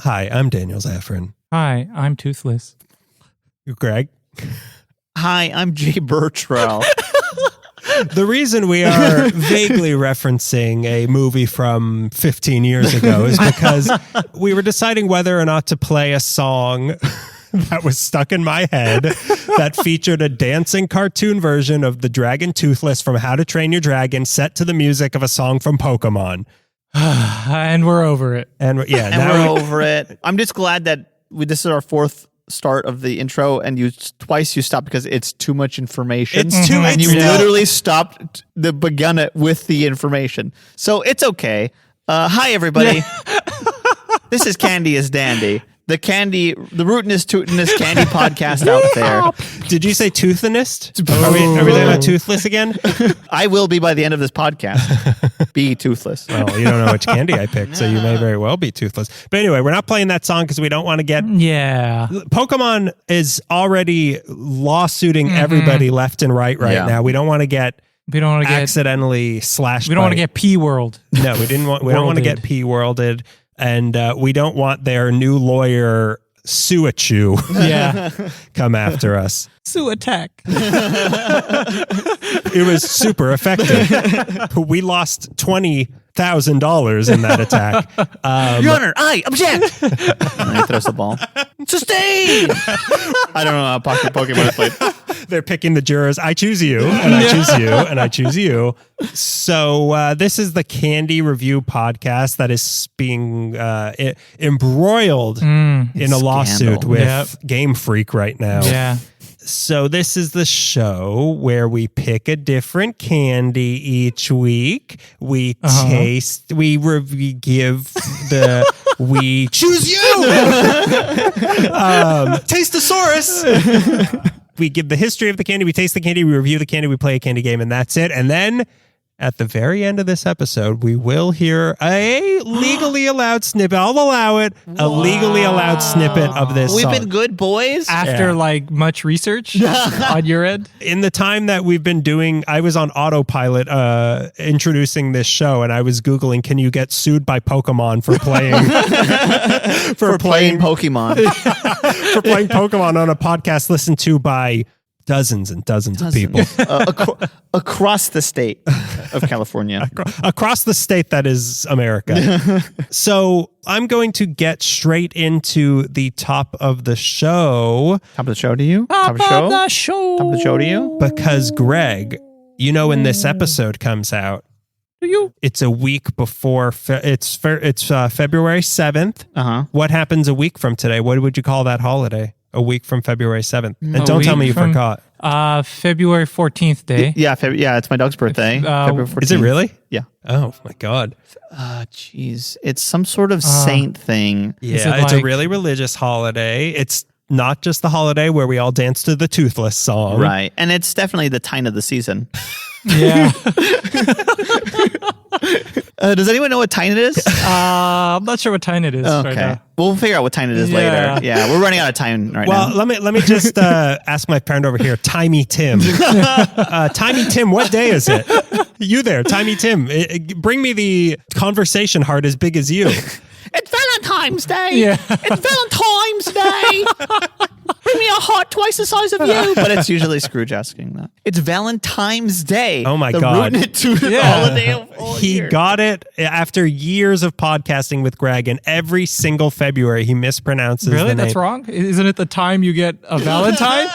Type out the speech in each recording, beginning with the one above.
Hi, I'm Daniel Zaffron. Hi, I'm Toothless. Greg. Hi, I'm Jay Burtrell. The reason we are vaguely referencing a movie from 15 years ago is because we were deciding whether or not to play a song that was stuck in my head that featured a dancing cartoon version of the dragon Toothless from How to Train Your Dragon set to the music of a song from Pokemon. And we're over it. And yeah, And we're over it. I'm just glad that this is our fourth start of the intro, and you stopped because it's too much information. It's too and you yeah. literally stopped begun it with the information. So it's okay. Hi everybody. This is Candy is Dandy. The rootinest, tootinest candy podcast out there. Did you say toothinest? Are we talking about toothless again? I will be by the end of this podcast. Be toothless. Well, you don't know which candy I picked, so you may very well be toothless. But anyway, we're not playing that song because we don't want to get... Yeah. Pokemon is already lawsuiting everybody left and right now. We don't want to get... We don't want to get accidentally slashed. We don't want to get P-World. No, we don't want to get P-Worlded. And we don't want their new lawyer, Suachu, come after us. Sue attack. It was super effective. We lost $20,000 in that attack. Your Honor, I object. And he throws the ball. Sustain. I don't know how Pokemon is played. They're picking the jurors. I choose you, and I choose you, and I choose you. So this is the Candy Review podcast that is being embroiled in a lawsuit with Game Freak right now. Yeah. So this is the show where we pick a different candy each week. We taste, we give the, we choose you! Tasteosaurus! We give the history of the candy, we taste the candy, we review the candy, we play a candy game, and that's it. And then at the very end of this episode, we will hear a legally allowed snippet. I'll allow it. A legally allowed snippet of this We've song. been good boys. After like much research on your end. In the time that we've been doing, I was on autopilot introducing this show, and I was Googling, can you get sued by Pokemon for playing for playing Pokemon. for playing Pokemon on a podcast listened to by dozens and dozens of people across the state of California. Across the state that is America. So I'm going to get straight into the top of the show. Top of the show to you? Top of the show. Top of the show to you? Because Greg, you know when this episode comes out, it's a week before, it's February 7th. Uh-huh. What happens a week from today? What would you call that holiday? A week from February 7th. And don't tell me you forgot. February 14th day. Yeah, it's my dog's birthday. February 14th. Is it really? Yeah. Oh my God. Jeez. It's some sort of saint thing. Yeah, it's a really religious holiday. It's not just the holiday where we all dance to the Toothless song. Right. And it's definitely the Tine of the season. Yeah. Does anyone know what Tine it is? I'm not sure what time it is right now. We'll figure out what time it is later. Yeah, we're running out of time right now. Well, let me just ask my friend over here, Timey Tim. Timey Tim, what day is it? You there, Timey Tim. Bring me the conversation heart as big as you. It's Valentine's Day. Yeah. It's Valentine's Day. Bring me a heart twice the size of you. But it's usually Scrooge asking that. It's Valentine's Day. Oh my God. Rooting it to the holiday of all He year. got it after years of podcasting with Greg, and every single February he mispronounces the Really? name. That's wrong? Isn't it the time you get a Valentine?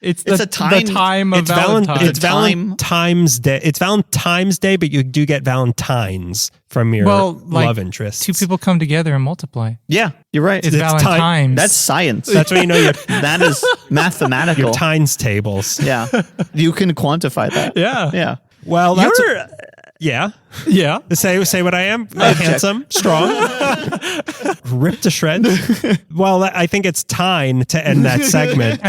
It's a time- the time of It's Valentine. It's Valentine's Day. It's Valentine's Day, but you do get Valentines from your love interests. Two people come together and multiply. Yeah, you're right. It's Valentine's. That's science. That's when you know That is mathematical. your Tines tables. Yeah. You can quantify that. Yeah. Yeah. Well, that's You're... yeah. Yeah. Say what I am. Handsome, strong, ripped to shreds. Well, I think it's time to end that segment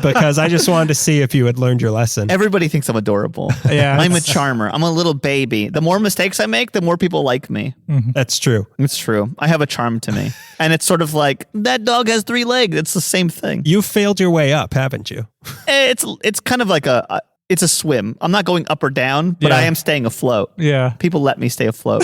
because I just wanted to see if you had learned your lesson. Everybody thinks I'm adorable. Yeah. I'm a charmer. I'm a little baby. The more mistakes I make, the more people like me. That's true. It's true. I have a charm to me. And it's sort of like, that dog has 3 legs. It's the same thing. You've failed your way up, haven't you? It's kind of like It's a swim. I'm not going up or down, but Yeah. I am staying afloat. Yeah. People let me stay afloat.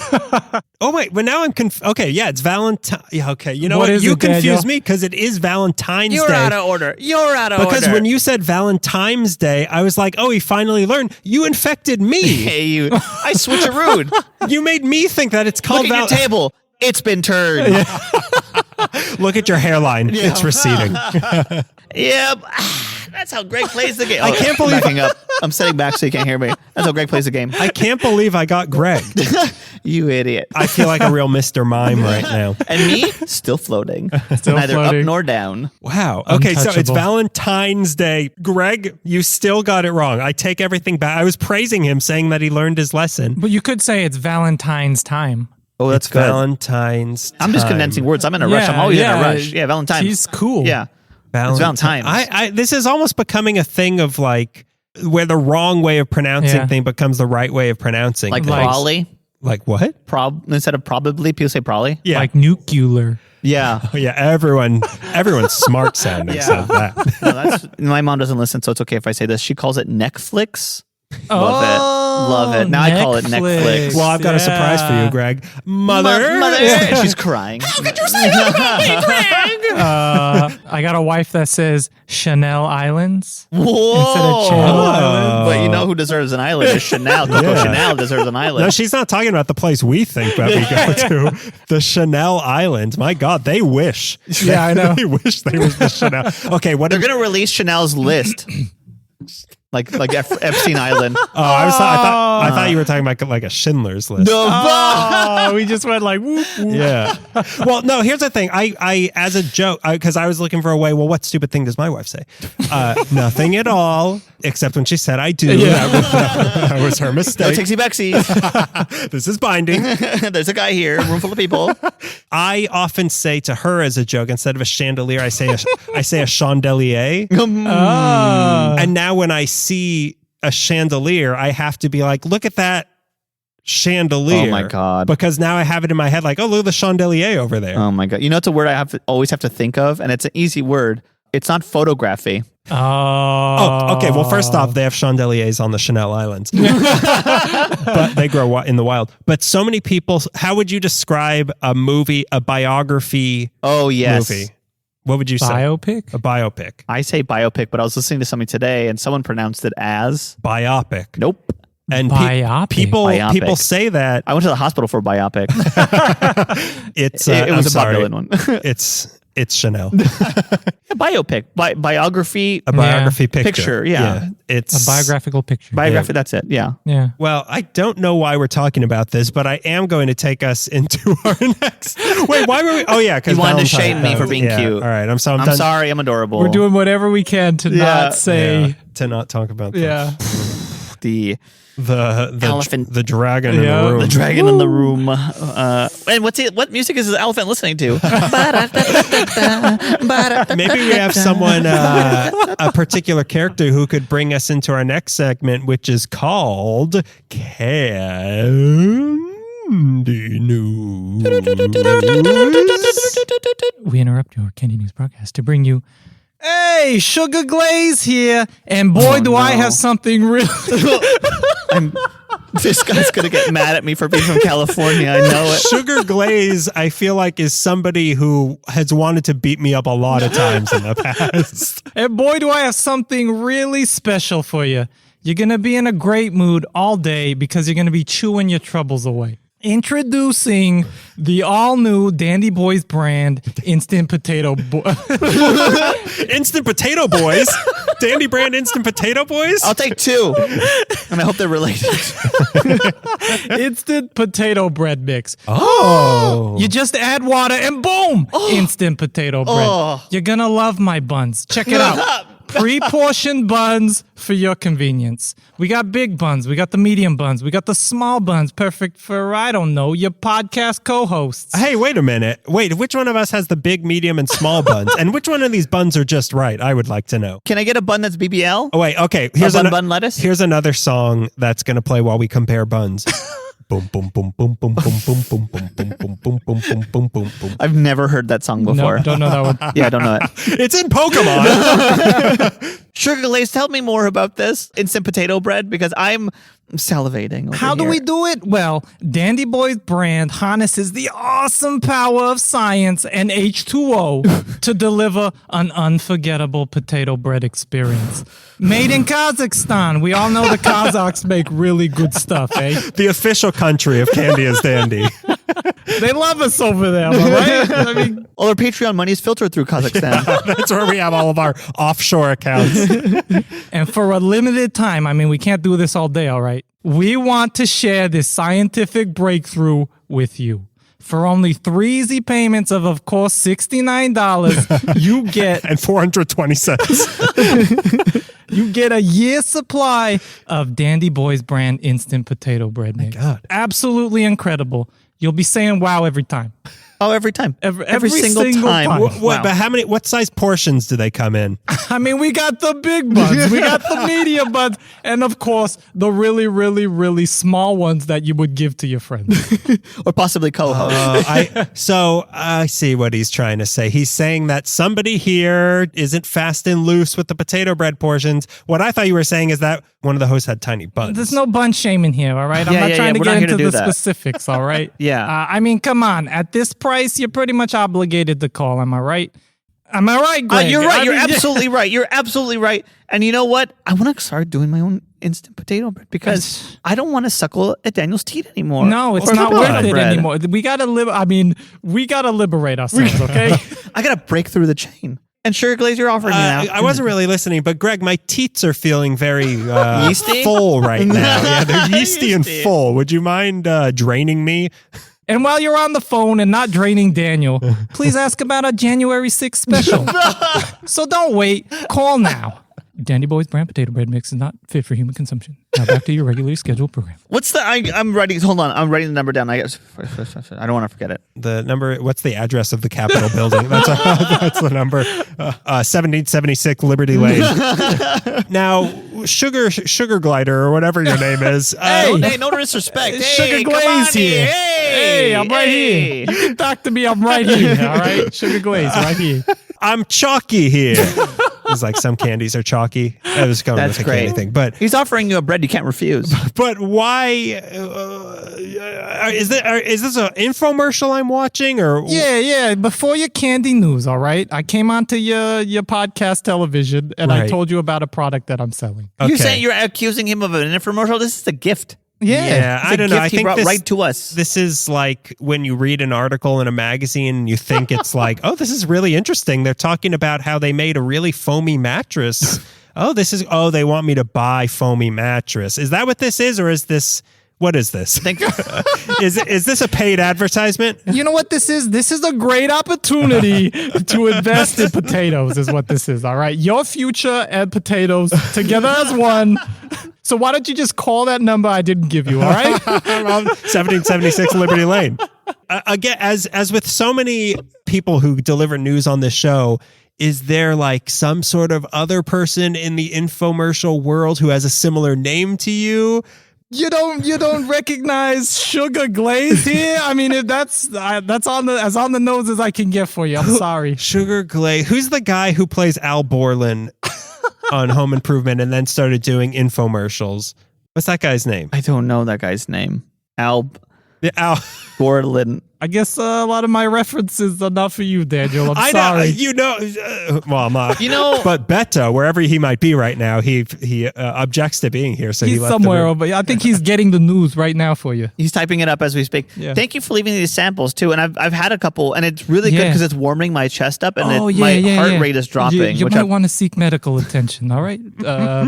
Oh wait, but now I'm okay. Yeah, it's Valentine. Yeah, okay. You know What what? is You it, Daniel? confuse me because it is Valentine's Day. order. You're out of Because when you said Valentine's Day, I was like, oh, he finally learned. You infected me. Hey, you. I switcherooed. You made me think that it's called Look at your table. It's been turned. Look at your hairline. It's receding. Yep. That's how Greg plays the game. I can't believe- Backing up. I'm sitting back so you can't hear me. That's how Greg plays the game. I can't believe I got Greg. You idiot. I feel like a real Mr. Mime right now. And me, still floating. Still Neither floating. up nor down. Wow. Okay, so it's Untouchable. Valentine's Day. Greg, you still got it wrong. I take everything back. I was praising him, saying that he learned his lesson. But you could say it's Valentine's time. Oh, that's It's Valentine's I'm just time. condensing words. I'm in a rush. I'm always in a rush. Yeah, Valentine's. He's cool. Yeah. It's Valentine's. This is almost becoming a thing of like where the wrong way of pronouncing Yeah. thing becomes the right way of pronouncing. Like things. probably. Like what? Instead of probably, people say probably. Yeah. Like nuclear. Yeah. Oh, yeah, everyone's smart sounding Yeah. says that. No, my mom doesn't listen, so it's okay if I say this. She calls it Netflix. Love it. Now I call it Netflix. Well, I've got a surprise for you, Greg. Mother. Mother. She's crying. How could you say that, Greg? I got a wife that says Chanel Islands. Whoa. Instead of Channel Islands. But you know who deserves an island is Chanel. Coco Yeah. Chanel deserves an island. No, she's not talking about the place we think that we go to. The Chanel Islands. My God, they wish. Yeah, I know. They wish they was the Chanel. Okay, what They're going to release Chanel's list. like Epstein Island. Oh, I thought you were talking about like a Schindler's List. Oh, we just went like whoop, whoop. Yeah. Well, no, here's the thing. I as a joke, because I was looking for a way, well, what stupid thing does my wife say? Nothing at all, except when she said I do. Yeah. That was her No mistake. Tixie Bexie. This is binding. There's a guy here, room full of people. I often say to her as a joke, instead of a chandelier, I say a chandelier. And now when I see a chandelier, I have to be like, look at that chandelier. Oh my God. Because now I have it in my head like, oh, look at the chandelier over there. Oh my God. You know, it's a word I always have to think of, and it's an easy word. It's not photography. Oh, okay. Well, first off, they have chandeliers on the Chanel Islands, but they grow in the wild. But so many people, how would you describe a movie, a biography Oh, yes. movie? What would you say? Biopic? A biopic. I say biopic, but I was listening to something today, and someone pronounced it as Biopic. nope. And Biopic. Biopic. people say that I went to the hospital for a biopic. it's it was I'm a Bob sorry. Dylan one. It's Chanel. A biopic, biography, A biography picture. Picture, yeah. It's A biographical picture. biography. That's it. Yeah. Yeah. Well, I don't know why we're talking about this, but I am going to take us into our next. Wait, why were we? Oh, yeah, because You wanted to shame me for being cute. All right, I'm I'm done sorry. I'm adorable. We're doing whatever we can to not say. to not talk about Yeah. the the Elephant. the dragon in Yeah. the room. the dragon in the room. And what music is the elephant listening to? Maybe we have someone, a particular character who could bring us into our next segment, which is called Candy News. We interrupt your Candy News broadcast to bring you, hey, Sugar Glaze here. And boy, do I no. have something really. This guy's gonna get mad at me for being from California. I know it. Sugar Glaze, I feel like, is somebody who has wanted to beat me up a lot of times in the past. And boy, do I have something really special for you. You're going to be in a great mood all day because you're going to be chewing your troubles away. Introducing the all-new Dandy Boys brand Instant Potato Instant Potato Boys? Dandy Brand Instant Potato Boys? I'll take two, and I hope they're related. Instant Potato Bread Mix. Oh. You just add water and boom! Instant potato bread. Oh. You're gonna love my buns. Check it out. Pre-portioned buns for your convenience. We got big buns. We got the medium buns. We got the small buns. Perfect for, I don't know, your podcast co-hosts. Hey, wait a minute. Wait, which one of us has the big, medium, and small buns? And which one of these buns are just right? I would like to know. Can I get a bun that's BBL? Oh, wait, okay. bun lettuce? Here's another song that's going to play while we compare buns. Boom, boom, boom, boom, boom, boom, boom, boom, boom, boom, boom, boom, boom, boom, boom, boom, boom. I've never heard that song before. No, don't know that one. Yeah, I don't know it. It's in Pokemon. Sugar Glaze, tell me more about this instant potato bread because I'm salivating. Over How do here. we do it? Well, Dandy Boy's brand harnesses the awesome power of science and H2O to deliver an unforgettable potato bread experience. Made in Kazakhstan. We all know the Kazakhs make really good stuff, eh? The official country of Candy is Dandy. They love us over there, am I right? I mean, All our Patreon money is filtered through Kazakhstan. That's where we have all of our offshore accounts. and for a limited time, I mean, we can't do this all day, all right? We want to share this scientific breakthrough with you. For only 3 easy payments of course, $69, you get And 420 cents. you get a year's supply of Dandy Boy's brand instant potato bread mix. God. Absolutely incredible. You'll be saying wow every time. Oh, every time. Every single single time. time. What, but what size portions do they come in? I mean, we got the big buns, we got the medium buns, and of course, the really, really, really small ones that you would give to your friends. Or possibly co-host. So I see what he's trying to say. He's saying that somebody here isn't fast and loose with the potato bread portions. What I thought you were saying is that one of the hosts had tiny buns. There's no bun shaming here, all right? I'm Yeah, not yeah, trying yeah, to we're not get here to into do the that. specifics, all right? Yeah. I mean, come on. At this price, you're pretty much obligated to call. Am I right? Am I right, Greg? You're right. I You're mean, absolutely right. You're absolutely right. And you know what? I want to start doing my own instant potato bread because I don't want to suckle at Daniel's teeth anymore. No, it's Or not the worth it bread. anymore. We gotta we gotta liberate ourselves, okay? I got to break through the chain. And Sugar Glaze, you're offering me now. I wasn't really listening, but Greg, my teats are feeling very Yeasty? full right now. Yeah, they're yeasty and Yeasty. full. Would you mind draining me? And while you're on the phone and not draining Daniel, please ask about our January 6th special. So don't wait. Call now. Dandy Boy's brand potato bread mix is not fit for human consumption. Now back to your regularly scheduled program. What's the? I'm writing. Hold on. I'm writing the number down. I don't want to forget it. The number, what's the address of the Capitol building? That's the number. 1776 Liberty Lane. Now, Sugar Glider or whatever your name is. Hey, no disrespect. Hey, Sugar come on Glaze here. Hey, I'm right here. You can talk to me. I'm right here. All right, Sugar Glaze, right here. I'm chalky here. It's like some candies are chalky. I was going That's with the great. candy thing, but He's offering you a bread you can't refuse. why is this an infomercial I'm watching or Yeah. Before your candy news, all right? I came onto your podcast television and I Right. told you about a product that I'm selling. You're Okay. saying you're accusing him of an infomercial? This is a gift. Yeah, It's I a don't know. gift I he think brought right to us. This is like when you read an article in a magazine and you think it's like, oh, this is really interesting. They're talking about how they made a really foamy mattress. They want me to buy foamy mattress. Is that what this is? Or is this, what is this? Think Is this a paid advertisement? You know what this is? This is a great opportunity to invest in potatoes, is what this is, all right? Your future and potatoes together as one. So why don't you just call that number I didn't give you, all right? 1776 Liberty Lane. Again, as with so many people who deliver news on this show, is there like some sort of other person in the infomercial world who has a similar name to you? You don't recognize Sugar Glaze here? I mean, if that's on the nose as I can get for you. I'm sorry. Sugar Glaze. Who's the guy who plays Al Borland on Home Improvement and then started doing infomercials? What's that guy's name? I don't know that guy's name. Al Al. Borland. I guess a lot of my references are not for you, Daniel. I'm I sorry. well, I'm not. You know, But Betta, wherever he might be right now, he objects to being here, so he He's left somewhere the room. over. I think he's getting the news right now for you. he's typing it up as we speak. Yeah. Thank you for leaving these samples too. And I've had a couple, and it's really good Yeah. because it's warming my chest up, and Oh, my heart rate is dropping. You which might I'm- want to seek medical attention. All right,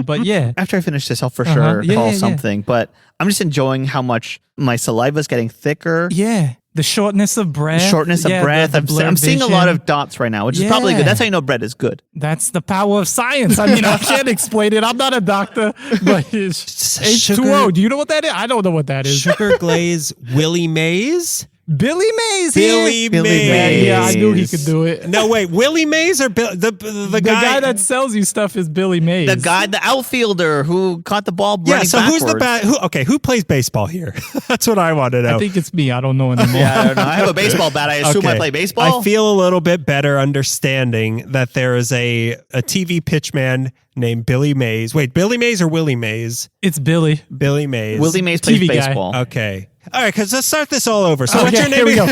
but yeah. after I finish this, I'll for Uh-huh. sure Yeah, call yeah, yeah. something. But I'm just enjoying how much my saliva is getting thicker. Yeah, the shortness of breath. Shortness of Yeah, breath. the I'm blurred seeing a lot vision. of dots right now, which is probably good. Yeah. That's how you know bread is good. That's the power of science. I mean, I can't explain it. I'm not a doctor, but it's Sugar- H2O. Do you know what that is? I don't know what that is. Sugar Glaze Willie Mays? Billy Mays Billy here. Mays. Yeah, I knew he could do it. No, wait, Willie Mays or the The guy that sells you stuff is Billy Mays. The outfielder who caught the ball running so backwards. who's the bad? Who plays baseball here? That's what I want to know. I think it's me. I don't know anymore. Yeah, I don't know. I have a baseball bat. I assume I play baseball. I feel a little bit better understanding that there is a TV pitchman named Billy Mays. Wait, Billy Mays or Willie Mays? It's Billy. Billy Mays. Willie Mays plays TV guy. baseball. Okay. All right, because let's start this all over. So what's Okay, your name? here we go.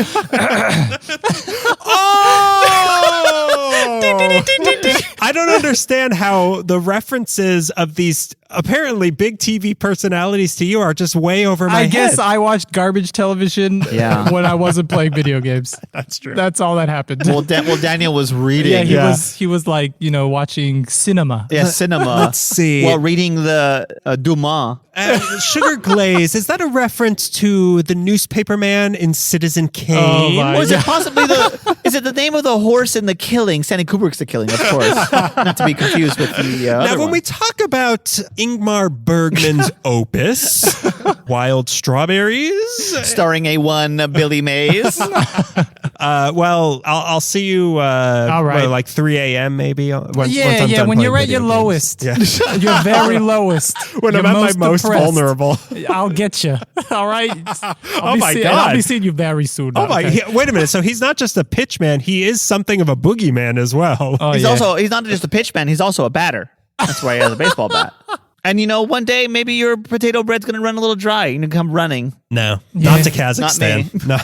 I don't understand how the references of these apparently big TV personalities to you are just way over my I head. guess I watched garbage television when I wasn't playing video games. That's true. That's all that happened. Well, Daniel was reading. He was like, watching cinema. Yeah, cinema. Let's see. While reading the Dumas. Sugar Glaze, is that a reference to the newspaper man in Citizen Kane? Oh, my Or is it possibly is it the name of the horse in The Killing? Stanley Kubrick's The Killing, of course. Not to be confused with the Now, other when one. we talk about Ingmar Bergman's opus, Wild Strawberries, Starring A1 Billy Mays. well, I'll see you All right. like 3 a.m. maybe. Once I'm Yeah, done when you're playing at your video games. lowest. Yeah. You're very lowest. When You're I'm at my most depressed. vulnerable. I'll get you. All right. Oh my God. I'll be seeing you very soon. Oh my! okay? Wait a minute. So he's not just a pitchman; he is something of a boogeyman as well. Oh, He's yeah. he's not just a pitchman, he's also a batter. That's why he has a baseball bat. And one day maybe your potato bread's gonna run a little dry. You're gonna come running. No, Yeah. not to Kazakhstan. No.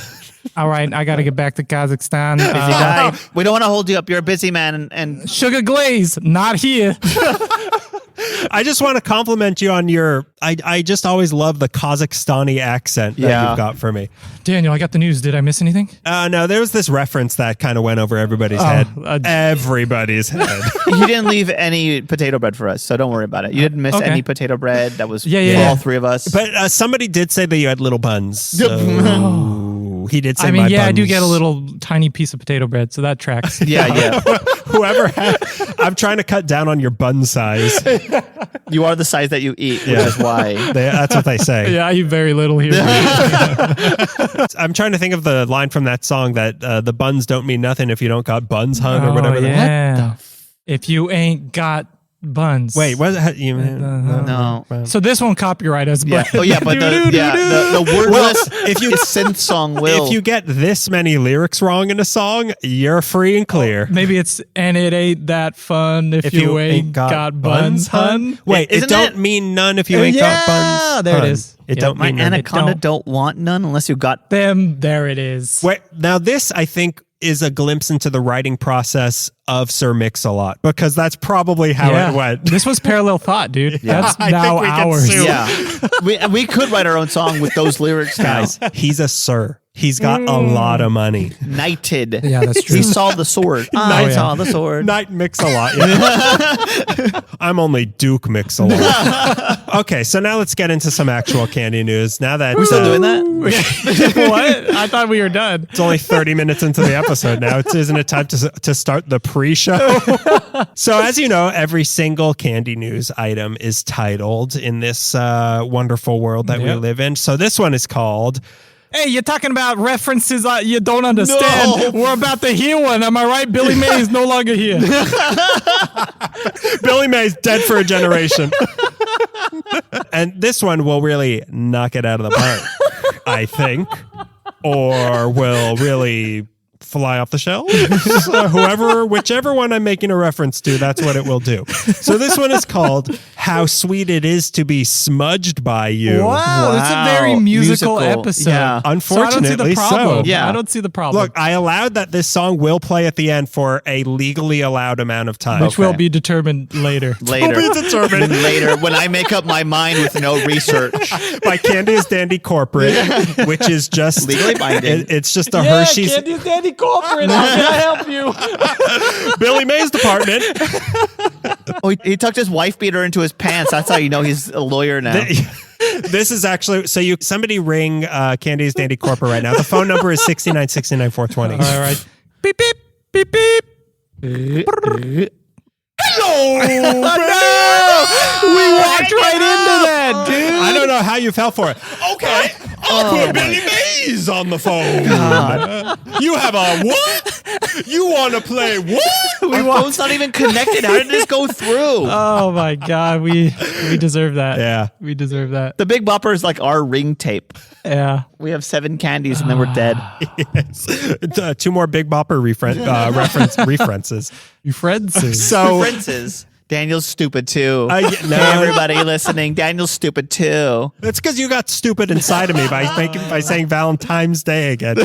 All right, I got to get back to Kazakhstan. Busy guy. We don't want to hold you up. You're a busy man, and Sugar Glaze, not here. I just want to compliment you on your. I just always love the Kazakhstani accent that Yeah. you've got for me. Daniel, I got the news. Did I miss anything? No, there was this reference that kind of went over everybody's head. Everybody's head. he didn't leave any potato bread for us, so don't worry about it. You didn't miss Okay. any potato bread. That was Yeah, for yeah. all three of us. But somebody did say that you had little buns. So he did say. I mean, my yeah, I do buns. get a little tiny piece of potato bread, so that tracks. yeah. Whoever had, I'm trying to cut down on your bun size. You are the size that you eat, which Yeah. is why. That's what they say. Yeah, I eat very little here. I'm trying to think of the line from that song that the buns don't mean nothing if you don't got buns hung or whatever. Yeah. If you ain't got buns. Wait, what? No. So this won't copyright us, Yeah. but Oh yeah, but the wordless if you synth song will. If you get this many lyrics wrong in a song, you're free and clear. maybe it's and it ain't that fun if you ain't got buns, hun. Wait, it Isn't don't it? mean none if you ain't got buns. there it hun. is. It Yeah. don't my mean none. anaconda don't. don't want none unless you got. Them, there it is. Wait, now this I think is a glimpse into the writing process of Sir Mix-a-Lot because that's probably how it went. This was parallel thought, dude. That's I now think we can ours. sue. Yeah, we could write our own song with those lyrics, Guys, now. he's a sir. He's got a lot of money. Knighted. Yeah, that's true. He saw the sword. I saw the sword. Knight Mix-a-Lot. Yeah. I'm only Duke Mix-a-Lot. Okay, so now let's get into some actual candy news. Now that We're still doing that? What? I thought we were done. it's only 30 minutes into the episode now. Isn't it time to start the pre-show? So as you know, every single candy news item is titled in this wonderful world that we Yep. live in. So this one is called... Hey, you're talking about references you don't understand. No. We're about to hear one. Am I right? Billy May is no longer here. Billy Mays dead for a generation. And this one will really knock it out of the park, I think. Or will really fly off the shelf. So whichever one I'm making a reference to, that's what it will do. So this one is called How Sweet It Is to Be Smudged by You. Wow, that's a very musical episode. Yeah. Unfortunately, so I don't see the problem. so. Yeah. I don't see the problem. Look, I allowed that this song will play at the end for a legally allowed amount of time. which will be determined later. Later. To be determined. Later, when I make up my mind with no research. By Candice Dandy Corporate, which is just Legally binding. It's just a Hershey's Candy's Dandy Corporate. How can I help you? Billy Mays department. Oh, he tucked his wife beater into his pants. That's how you know he's a lawyer now. This is actually so. Somebody ring Candice Dandy Corporate right now. The phone number is 6969-420. All right. Beep, beep, beep, beep. Hello. We walked right into that, dude. I don't know how you fell for it. Okay. Put Billy Mays on the phone. You have a what? You want to play what? Our phone's not even connected. How did this go through? Oh my God, we deserve that. Yeah. We deserve that. The Big Bopper is like our ring tape. Yeah. We have 7 candies and then we're dead. Yes. 2 more Big Bopper references. You friends. So Princes. Daniel's stupid too. no. Hey, everybody listening, Daniel's stupid too. It's because you got stupid inside of me by saying Valentine's Day again.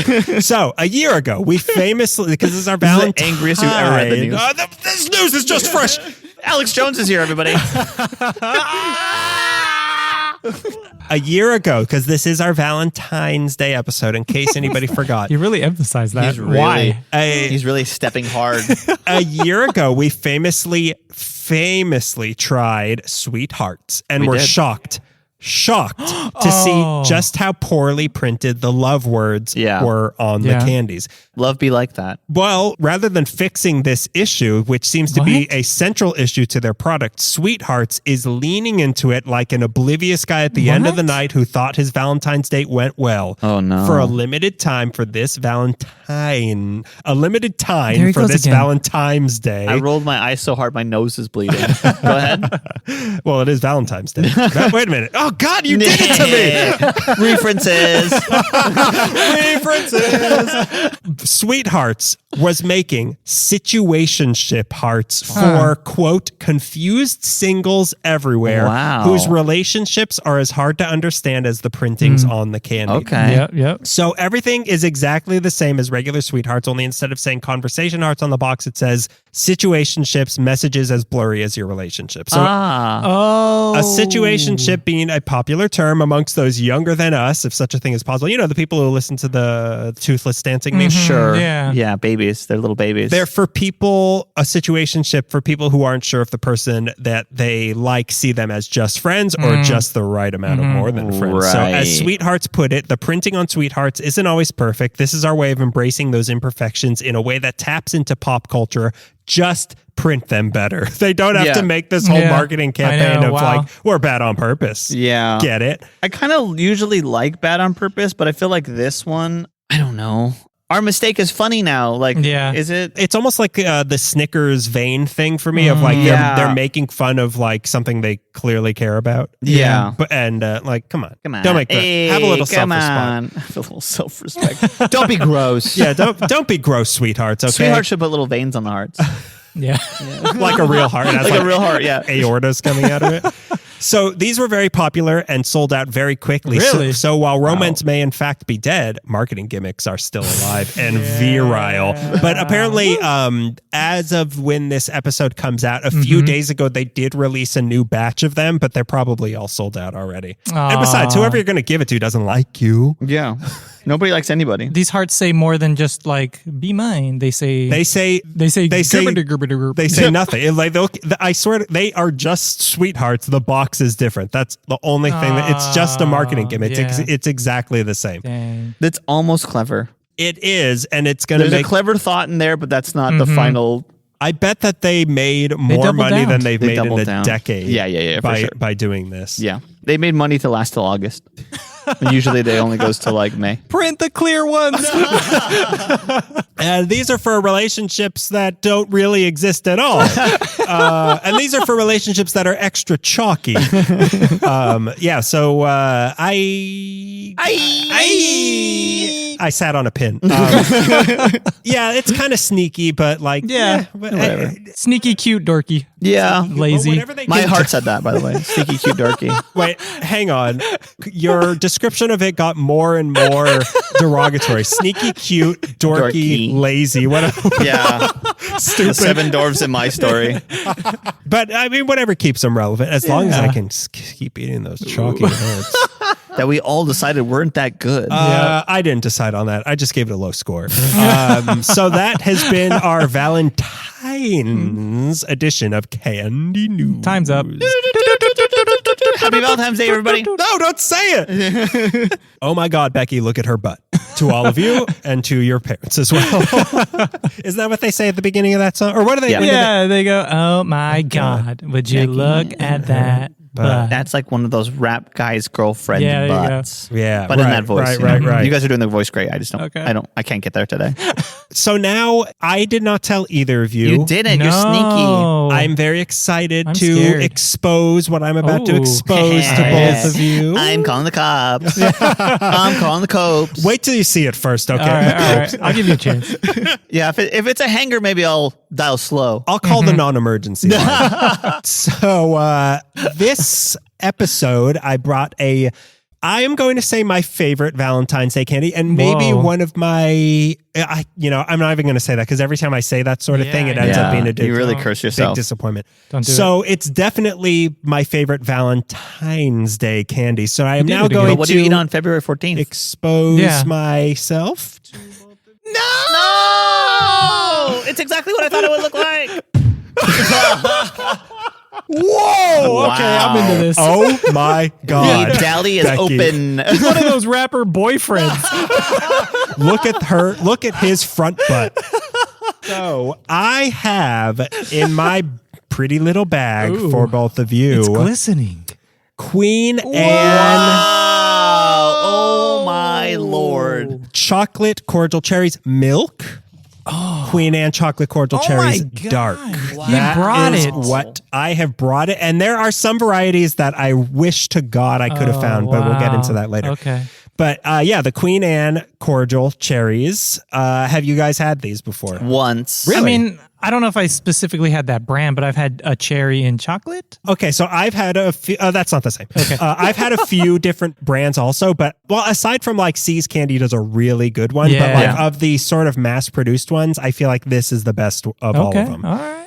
So a year ago, we famously, because this is our Valentine. The angriest you've ever read the news. This news is just fresh. Alex Jones is here, everybody. A year ago, because this is our Valentine's Day episode, in case anybody forgot. You really emphasize that. He's really, Why? He's really stepping hard. A year ago, we famously tried Sweethearts and were did. shocked to see just how poorly printed the love words were on the candies. Love be like that. Well, rather than fixing this issue, which seems to be a central issue to their product, Sweethearts is leaning into it like an oblivious guy at the end of the night who thought his Valentine's date went well. Oh, no. For a limited time for this Valentine's Day. I rolled my eyes so hard my nose is bleeding. Go ahead. Well, it is Valentine's Day. Wait a minute. Oh, God, you did it to me. References. Sweethearts was making situationship hearts for, quote, confused singles everywhere whose relationships are as hard to understand as the printings on the candy. Okay. Yep. So everything is exactly the same as regular Sweethearts, only instead of saying conversation hearts on the box, it says situationships, messages as blurry as your relationship. So a situationship being a popular term amongst those younger than us, if such a thing is possible. You know, the people who listen to the Toothless Dancing meme. Sure. Yeah. Babies. They're little babies. They're for people, a situationship for people who aren't sure if the person that they like see them as just friends or just the right amount of more than friends. So as Sweethearts put it, the printing on Sweethearts isn't always perfect. This is our way of embracing those imperfections in a way that taps into pop culture. Just print them better. They don't have to make this whole marketing campaign of like, we're bad on purpose. Yeah. Get it? I kind of usually like Bad on Purpose, but I feel like this one, I don't know. Our mistake is funny now. Like, is it? It's almost like the Snickers vein thing for me of like they're making fun of like something they clearly care about. Yeah. But like, come on. Don't make that. Have a little self-respect. Have a little self-respect. Don't be gross. Yeah, don't be gross, Sweethearts. Okay. Sweethearts should put little veins on the hearts. Yeah. Like a real heart. It has like a real heart, yeah. Aortas coming out of it. So these were very popular and sold out very quickly. Really? So while romance may in fact be dead, marketing gimmicks are still alive and virile. But apparently, as of when this episode comes out, a few days ago, they did release a new batch of them, but they're probably all sold out already. And besides, whoever you're going to give it to doesn't like you. Yeah. Nobody likes anybody. These hearts say more than just like be mine. They say They say nothing. Like I swear they are just Sweethearts. The box is different. That's the only thing. It's just a marketing gimmick. It's exactly the same. Dang. That's almost clever. It is, and it's going to There's make a clever thought in there, but that's not the final. I bet that they made more money than they've made in a decade. Yeah, by doing this. Yeah, they made money to last till August. And usually they only goes to like May. Print the clear ones. And these are for relationships that don't really exist at all. And these are for relationships that are extra chalky. So I sat on a pin. It's kind of sneaky, but like, whatever. Sneaky, cute, dorky. Yeah. Lazy. My heart said that, by the way. Sneaky, cute, dorky. Wait, hang on. Your description of it got more and more derogatory. Sneaky, cute, dorky, lazy. What? Stupid. The 7 dwarves in my story. But I mean, whatever keeps them relevant, as long as I can keep eating those chalky heads. That we all decided weren't that good. I didn't decide on that. I just gave it a low score. So that has been our ValenTINE's edition of Candy News. Time's up. Happy Valentine's Day, everybody. No, don't say it. Oh my God, Becky, look at her butt. To all of you and to your parents as well. Isn't that what they say at the beginning of that song? Or what do they? Yeah, they go, oh my God, would you Becky, look at that? But That's like one of those rap guys' girlfriend Yeah, there you go. butts. yeah, But in that voice. Right. You guys are doing the voice great. I just don't. Okay. I can't get there today. So now I did not tell either of you. You didn't. You're sneaky. I'm very excited I'm to scared. expose what I'm about to Ooh. expose to both of you. I'm calling the cops. I'm calling the cops. Wait till you see it first, okay? All right. I'll give you a chance. Yeah, if it's a hanger, maybe I'll dial slow. I'll call the non-emergency line. So this episode, I brought I am going to say my favorite Valentine's Day candy, and maybe Whoa. one of my, I'm not even going to say that because every time I say that sort of thing, it ends up being a You really curse yourself. big disappointment. Don't do So it's definitely my favorite Valentine's Day candy. So I am did now it again. going What do you eat to on February 14th? expose Yeah. myself. No! It's exactly what I thought it would look like. Whoa. Okay, I'm into this. Oh my God. The dally is Becky. open. One of those rapper boyfriends. Look at her. Look at his front butt. So I have in my pretty little bag Ooh. for both of you It's glistening. Queen Anne Oh my Lord. chocolate cordial cherries milk. Queen Anne chocolate cordial Oh cherries my God. dark. You That brought is it. what I have brought it. And there are some varieties that I wish to God I could have found, but we'll get into that later. Okay. But the Queen Anne cordial cherries. Have you guys had these before? Once. Really? I mean, I don't know if I specifically had that brand, but I've had a cherry in chocolate. Okay, so I've had a few. That's not the same. Okay. I've had a few different brands also, but aside from like C's Candy does a really good one, but Yeah. like Yeah. of the sort of mass produced ones, I feel like this is the best of all Okay. of them. All right.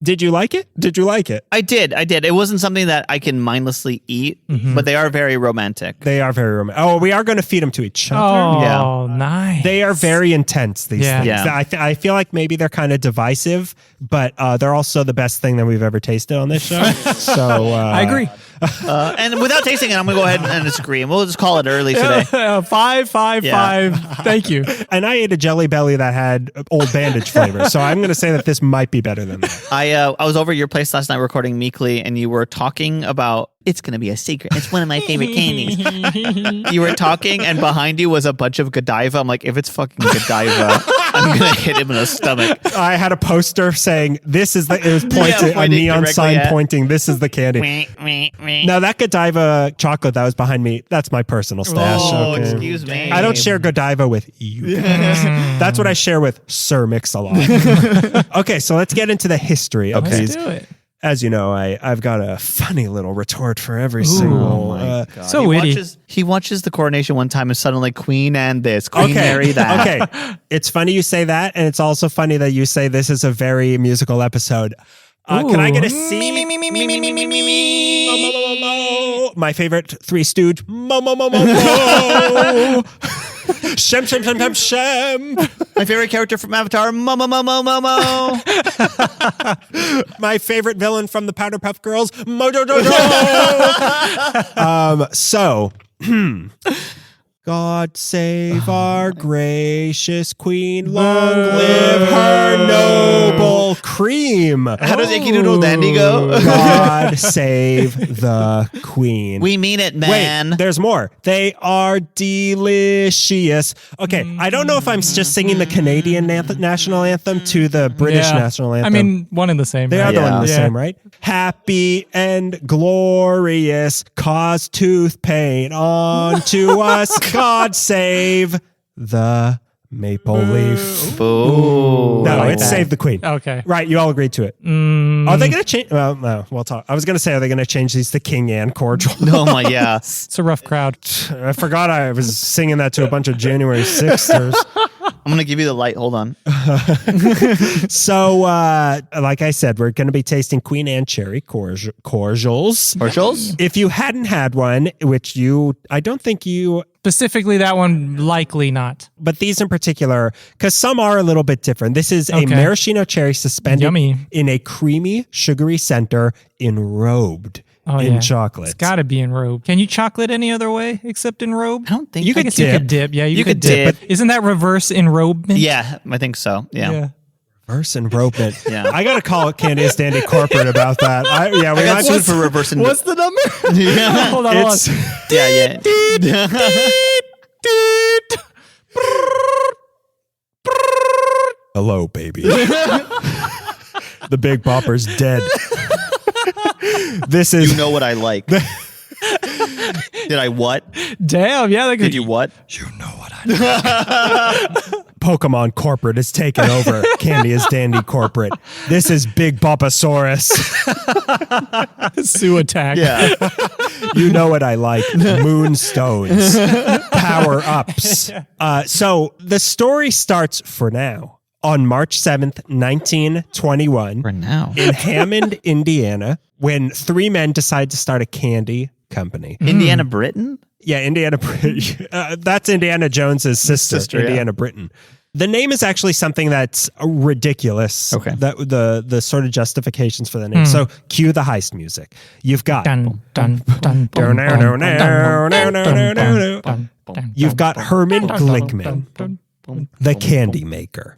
Did you like it? Did you like it? I did. It wasn't something that I can mindlessly eat, but they are very romantic. They are very romantic. Oh, we are going to feed them to each other. Oh, Yeah. nice. They are very intense, these Yeah. things. Yeah. I feel like maybe they're kind of divisive, but they're also the best thing that we've ever tasted on this show. So I agree. And without tasting it, I'm going to go ahead and disagree. And we'll just call it early today. 5, 5, Yeah. 5. Thank you. And I ate a Jelly Belly that had Old Bandage flavor. So I'm going to say that this might be better than that. I was over at your place last night recording Meekly, and you were talking about it's going to be a secret. It's one of my favorite candies. You were talking, and behind you was a bunch of Godiva. I'm like, if it's fucking Godiva, I'm going to hit him in the stomach. I had a poster saying, it was pointed, a pointing neon directly sign at- pointing, this is the candy. Now that Godiva chocolate that was behind me, that's my personal stash. Oh, okay? excuse me. I don't share Godiva with you. That's what I share with Sir Mix-a-Lot. Okay, so let's get into the history of Let's these. do it. As you know, I've got a funny little retort for every single. So he witty. He watches the coronation one time and suddenly Queen and this, Queen Okay. Mary that. Okay. It's funny you say that, and it's also funny that you say this is a very musical episode. Can I get a C? My favorite Three Stooge. Mo. Shem. My favorite character from Avatar, Mo. My favorite villain from the Powderpuff Girls. Mojo. So, God save our gracious queen. Long live her noble cream. How does Icky Doodle Dandy go? God save the queen. We mean it, man. Wait, there's more. They are delicious. Okay, I don't know if I'm just singing the Canadian national anthem to the British national anthem. I mean, one and the same. They right? are the one Yeah. and the Yeah. same, right? Happy and glorious, cause tooth pain onto us. God save the maple leaf. Boo. No, like it's that. Save the Queen. Okay. Right, you all agreed to it. Are they going to change? Well, no, we'll talk. I was going to say, are they going to change these to King Anne cordial? Oh my, yeah. It's a rough crowd. I forgot I was singing that to a bunch of January 6ers. I'm going to give you the light. Hold on. So, like I said, we're going to be tasting Queen Anne cherry cordials. Commercials? If you hadn't had one, which I don't think you, Specifically, that one, likely not. but these in particular, because some are a little bit different. This is a Okay. maraschino cherry suspended Yummy. in a creamy, sugary center, enrobed in chocolate. It's got to be enrobed. Can you chocolate any other way except enrobed? I don't think You I could guess you could dip. Yeah, you You could could dip. But isn't that reverse enrobement? Yeah, I think so. Yeah. Reverse enrollment. Yeah. I got to call Candice Dandy Corporate about that. We I might got sued for reverse What's the number? Yeah. Hold on. It's Yeah. hello, baby. The Big Bopper's dead. This is You know what I like. Did I what? Damn, yeah. That could, Did you what? You know what Pokemon Corporate is taking over. Candice Dandy Corporate. This is Big Bopasaurus. Sue attack. Yeah. You know what I like. Moonstones. Power-ups. So the story starts for now on March 7th, 1921. For now. In Hammond, Indiana, when three men decide to start a candy company. Indiana, Britain? Yeah, Indiana Britton. That's Indiana Jones's sister, Indiana Britton. The name is actually something that's ridiculous. Okay. The sort of justifications for the name. So cue the heist music. You've got You've got Herman Glickman, the candy maker.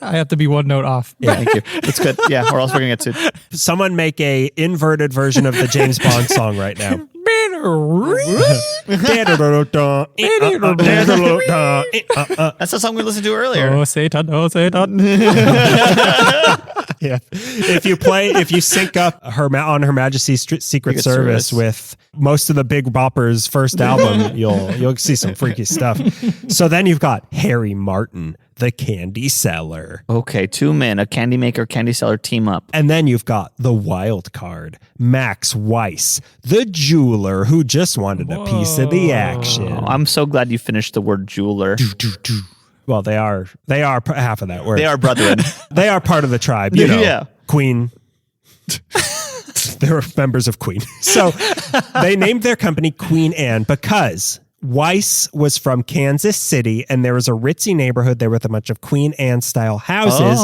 I have to be one note off. Yeah, thank you. That's good. Yeah, or else we're going to get sued. Someone make a inverted version of the James Bond song right now. That's the song we listened to earlier. Oh, Satan. Oh, Satan. Yeah. If you sync up on Her Majesty's Secret Service with most of the Big Bopper's first album, you'll see some freaky stuff. So then you've got Harry Martin, the candy seller. Okay, two men, a candy maker, candy seller team up. And then you've got the wild card, Max Weiss, the jeweler who just wanted a piece of the action. Oh, I'm so glad you finished the word jeweler. Well, they are half of that word. They are brethren. They are part of the tribe, you know. Yeah. Queen. They were members of Queen. So they named their company Queen Anne because Weiss was from Kansas City, and there was a ritzy neighborhood there with a bunch of Queen Anne style houses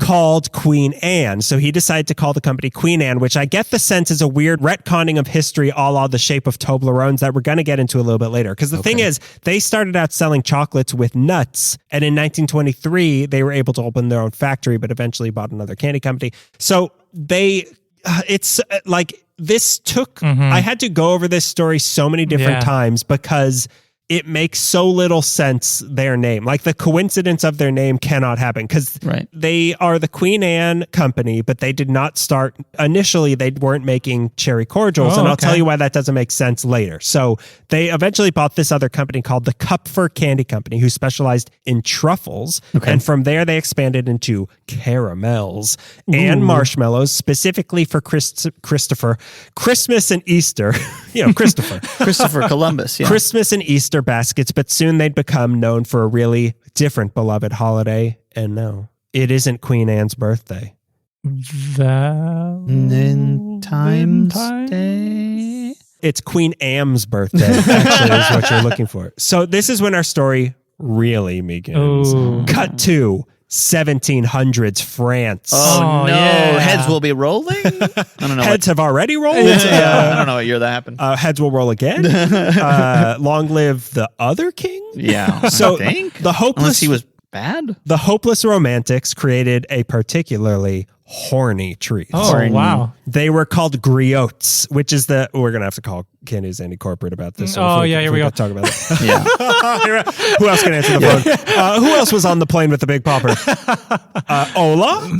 called Queen Anne. So he decided to call the company Queen Anne, which I get the sense is a weird retconning of history a la the shape of Toblerones that we're going to get into a little bit later. Because the thing is, they started out selling chocolates with nuts, and in 1923, they were able to open their own factory, but eventually bought another candy company. So it's like... This took, I had to go over this story so many different times because it makes so little sense, their name. Like the coincidence of their name cannot happen because they are the Queen Anne company, but they did not start, initially they weren't making cherry cordials. And I'll tell you why that doesn't make sense later. So they eventually bought this other company called the Kupfer Candy Company who specialized in truffles. Okay. And from there they expanded into caramels and marshmallows specifically for Christmas and Easter. Christopher Columbus. Yeah. Christmas and Easter baskets, but soon they'd become known for a really different beloved holiday. And no, it isn't Queen Anne's birthday. Valentine's Day. It's Queen Am's birthday, actually, is what you're looking for. So this is when our story really begins. Ooh. Cut to 1700s France. Oh, no. Yeah. Heads will be rolling? I don't know. Heads have already rolled. I don't know what year that happened. Heads will roll again. Long live the other king. Yeah. So I think. the hopeless, Unless he was bad. The hopeless romantics created a particularly horny treat. Oh, wow. They were called griots, which is we're going to have to call Candice Dandy Corporate about this. Here we go. Talk about it. Yeah. Who else can answer the phone? Who else was on the plane with the Big Popper? Hola?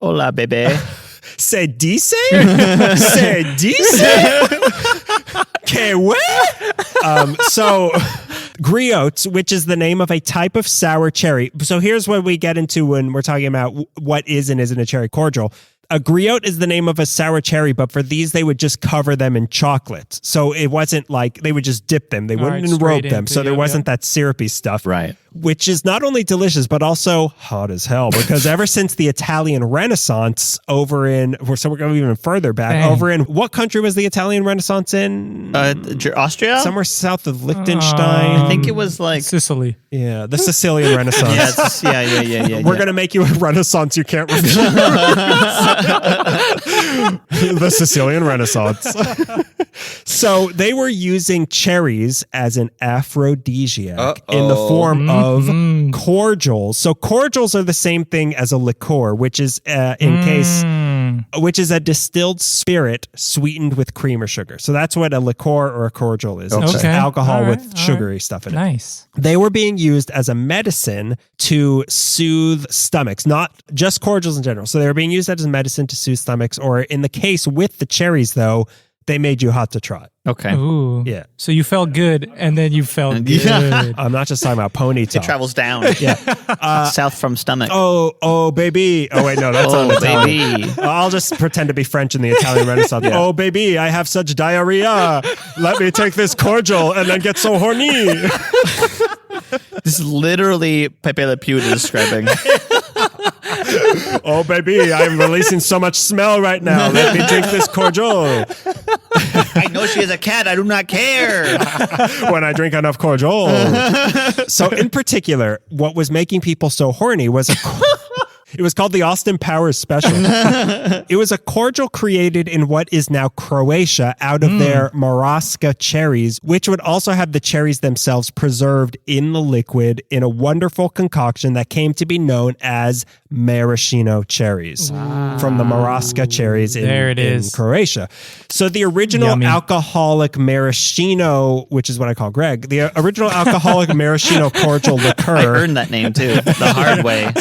Hola, bebe. Se dice? Se dice? Que we? So griots, which is the name of a type of sour cherry. So here's what we get into when we're talking about what is and isn't a cherry cordial. A griot is the name of a sour cherry, but for these, they would just cover them in chocolate. So it wasn't like they would just dip them. They wouldn't enrobe them. So there wasn't that syrupy stuff. Right. Which is not only delicious, but also hot as hell. Because ever since the Italian Renaissance over in, so we're going even further back, over in, what country was the Italian Renaissance in? Austria? Somewhere south of Liechtenstein. I think it was like Sicily. Yeah, the Sicilian Renaissance. Yeah. We're going to make you a Renaissance you can't refuse. The Sicilian Renaissance. So they were using cherries as an aphrodisiac in the form of cordials. So cordials are the same thing as a liqueur, which is which is a distilled spirit sweetened with cream or sugar. So that's what a liqueur or a cordial is. It's just alcohol with sugary stuff in it. Nice. They were being used as a medicine to soothe stomachs, not just cordials in general. So they were being used as a medicine to soothe stomachs, or in the case with the cherries, though, they made you hot to trot. Okay. Ooh. Yeah. So you felt good, and then you felt good. I'm not just talking about pony talk. It travels down. Yeah. South from stomach. Oh, baby. Oh, wait, no, that's not Italian. baby. I'll just pretend to be French in the Italian Renaissance. Yeah. Oh, baby, I have such diarrhea. Let me take this cordial and then get so horny. This is literally Pepe Le Pew describing. Oh, baby, I'm releasing so much smell right now. Let me drink this cordial. I know she is a cat. I do not care. When I drink enough cordial. So in particular, what was making people so horny was it was called the Austin Powers Special. It was a cordial created in what is now Croatia out of their Moravska cherries, which would also have the cherries themselves preserved in the liquid in a wonderful concoction that came to be known as maraschino cherries from the Moravska cherries in Croatia. So the original alcoholic maraschino, which is what I call Greg, the original alcoholic maraschino cordial liqueur. I earned that name too, the hard way.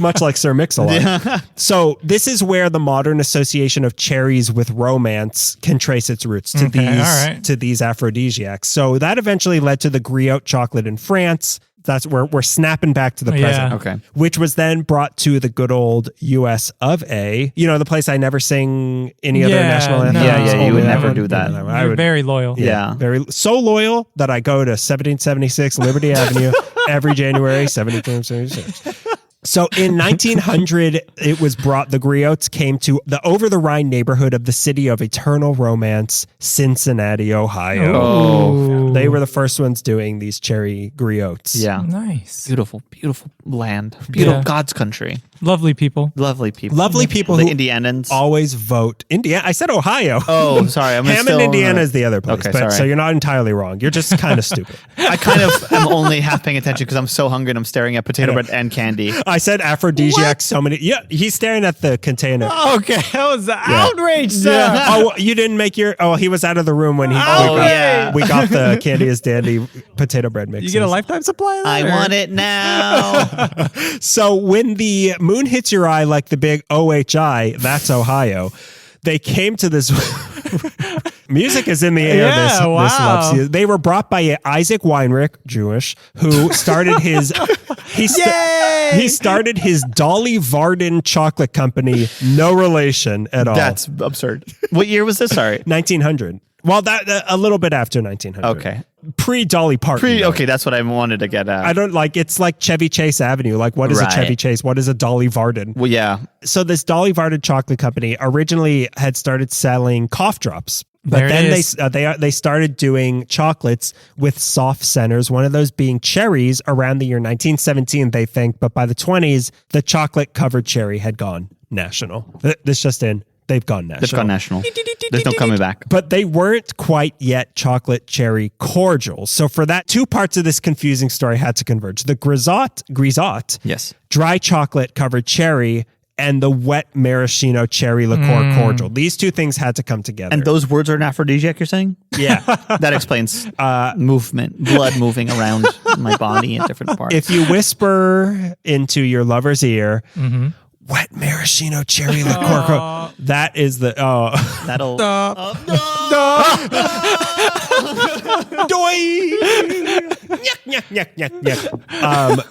Much like Sir Mix-a-Lot. Yeah. So this is where the modern association of cherries with romance can trace its roots to these aphrodisiacs. So that eventually led to the griot chocolate in France. That's where we're snapping back to the present. Okay. Which was then brought to the good old US of A. You know, the place I never sing any other national anthem. You would never do that. You're very loyal. Yeah. So loyal that I go to 1776 Liberty Avenue every January, 1776. So in 1900, it was brought, the griots came to the over-the-Rhine neighborhood of the city of eternal romance, Cincinnati, Ohio. Oh. They were the first ones doing these cherry griots. Yeah. Nice. Beautiful, beautiful land. Beautiful God's country. Lovely people. Lovely people the who Indianans. always vote. Indiana. I said Ohio. Oh, sorry. Hammond, Indiana is the other place. Okay, but, sorry. so you're not entirely wrong. You're just kind of stupid. I kind of am only half paying attention because I'm so hungry and I'm staring at potato bread and candy. I said aphrodisiac so many. Yeah, he's staring at the container. Okay, that was outrage, sir. Yeah. Oh, you didn't make your. Oh, he was out of the room when he. We got the Candy is Dandy potato bread mix. You get a lifetime supply of that? I want it now. So when the moon hits your eye like the big OHI, that's Ohio. They came to this. Music is in the air. This love season. They were brought by Isaac Weinrich, Jewish, who started his. He started his Dolly Varden chocolate company. No relation at all. That's absurd. What year was this? Sorry, 1900. Well, that a little bit after 1900. Okay. Pre-Dolly Parton. Okay, that's what I wanted to get at. I don't like, it's like Chevy Chase Avenue. Like, what is a Chevy Chase? What is a Dolly Varden? Well, yeah. So this Dolly Varden chocolate company originally had started selling cough drops. But then they started doing chocolates with soft centers, one of those being cherries around the year 1917, they think. But by the 20s, the chocolate-covered cherry had gone national. This just in. They've gone national. They've gone national. There's no coming back. But they weren't quite yet chocolate cherry cordials. So for that, two parts of this confusing story had to converge. The grisot, yes, dry chocolate covered cherry, and the wet maraschino cherry liqueur cordial. These two things had to come together. And those words are an aphrodisiac, you're saying? Yeah. That explains movement, blood moving around my body in different parts. If you whisper into your lover's ear, wet maraschino cherry liqueur. That is the that'll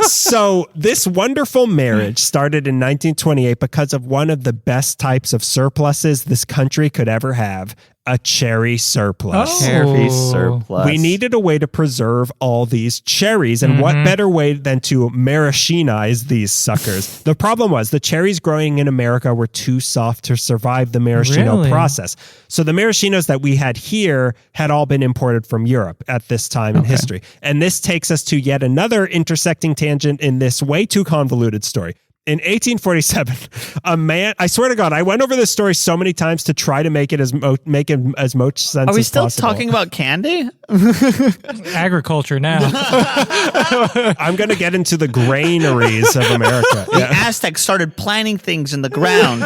so this wonderful marriage started in 1928 because of one of the best types of surpluses this country could ever have. A cherry surplus. Cherry surplus. We needed a way to preserve all these cherries, and what better way than to maraschinize these suckers? The problem was the cherries growing in America were too soft to survive the maraschino process. So the maraschinos that we had here had all been imported from Europe at this time in history. And this takes us to yet another intersecting tangent in this way too convoluted story. In 1847, a man, I swear to God, I went over this story so many times to try to make it as much sense. Are we as still possible. talking about candy? Agriculture now. I'm going to get into the granaries of America. The Aztecs started planting things in the ground.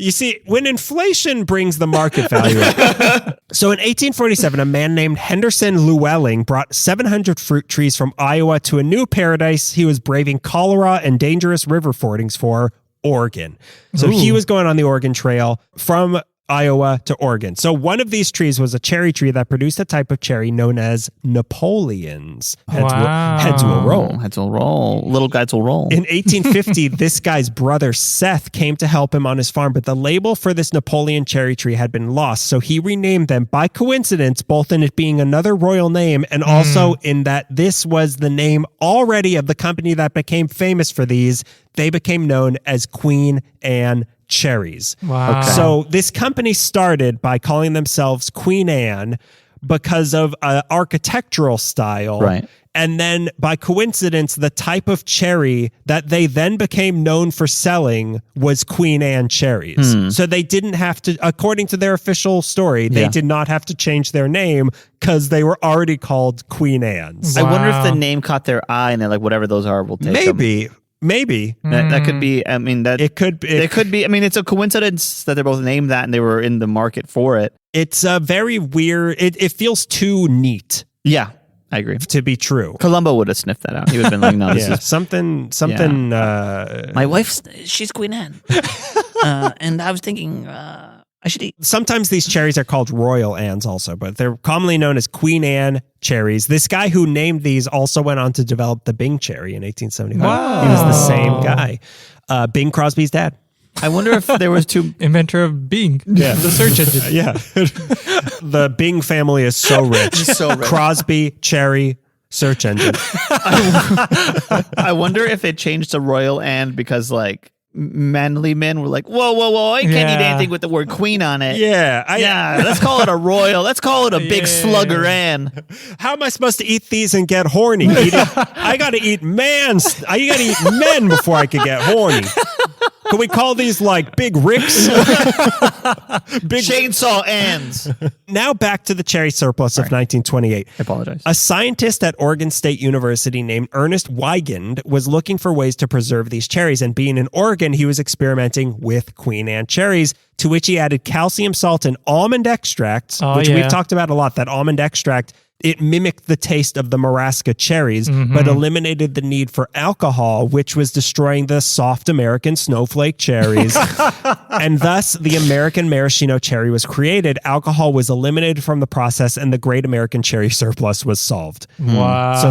You see, when inflation brings the market value up. So in 1847, a man named Henderson Llewellyn brought 700 fruit trees from Iowa to a new paradise he was braving cholera and dangerous river fordings for, Oregon. So he was going on the Oregon Trail from Iowa to Oregon. So one of these trees was a cherry tree that produced a type of cherry known as Napoleons. Heads will roll. Heads will roll. Little guys will roll. In 1850, this guy's brother Seth came to help him on his farm, but the label for this Napoleon cherry tree had been lost. So he renamed them by coincidence, both in it being another royal name and also in that this was the name already of the company that became famous for these. They became known as Queen Anne Cherries. Wow. Okay. So this company started by calling themselves Queen Anne because of architectural style. Right. And then by coincidence, the type of cherry that they then became known for selling was Queen Anne cherries. So they didn't have to, according to their official story, they did not have to change their name because they were already called Queen Anne's. I wonder if Wow. the name caught their eye and they're like, whatever those are, we'll take them. Maybe. That could be. I mean, that It could be. I mean, it's a coincidence that they're both named that and they were in the market for it. It's a very weird, it feels too neat Yeah, I agree. to be true. Columbo would have sniffed that out. He would have been like, no, this Yeah, is something. my wife's. She's Queen Anne, and I was thinking I should eat. Sometimes these cherries are called Royal Annes also, but they're commonly known as Queen Anne cherries. This guy who named these also went on to develop the Bing cherry in 1875. Wow. He was the same guy. Bing Crosby's dad. I wonder if there was two. Inventor of Bing, the search engine. Yeah. The Bing family is so rich. So rich. Crosby, Cherry, search engine. I wonder if it changed to Royal Anne because like manly men were like, whoa, I can't eat anything with the word Queen on it. Yeah. Let's call it a royal. Let's call it a big slugger Anne. How am I supposed to eat these and get horny? I got to eat men before I could get horny. Can we call these like Big Ricks? Big Chainsaw Anns. Now back to the cherry surplus of 1928. I apologize. A scientist at Oregon State University named Ernest Weigand was looking for ways to preserve these cherries, and being in Oregon, he was experimenting with Queen Anne cherries, to which he added calcium salt and almond extract, which we've talked about a lot. That almond extract, it mimicked the taste of the Marasca cherries, but eliminated the need for alcohol, which was destroying the soft American snowflake cherries. And thus, the American maraschino cherry was created. Alcohol was eliminated from the process, and the Great American Cherry Surplus was solved. Wow. So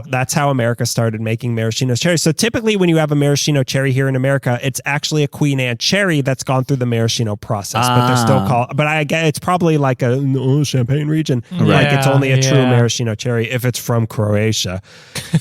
that's how America started making maraschino cherries. So typically, when you have a maraschino cherry here in America, it's actually a Queen Anne cherry that's gone through the maraschino process, but they're still called. But I guess it's probably like a Champagne region, like it's only a true maraschino cherry if it's from Croatia.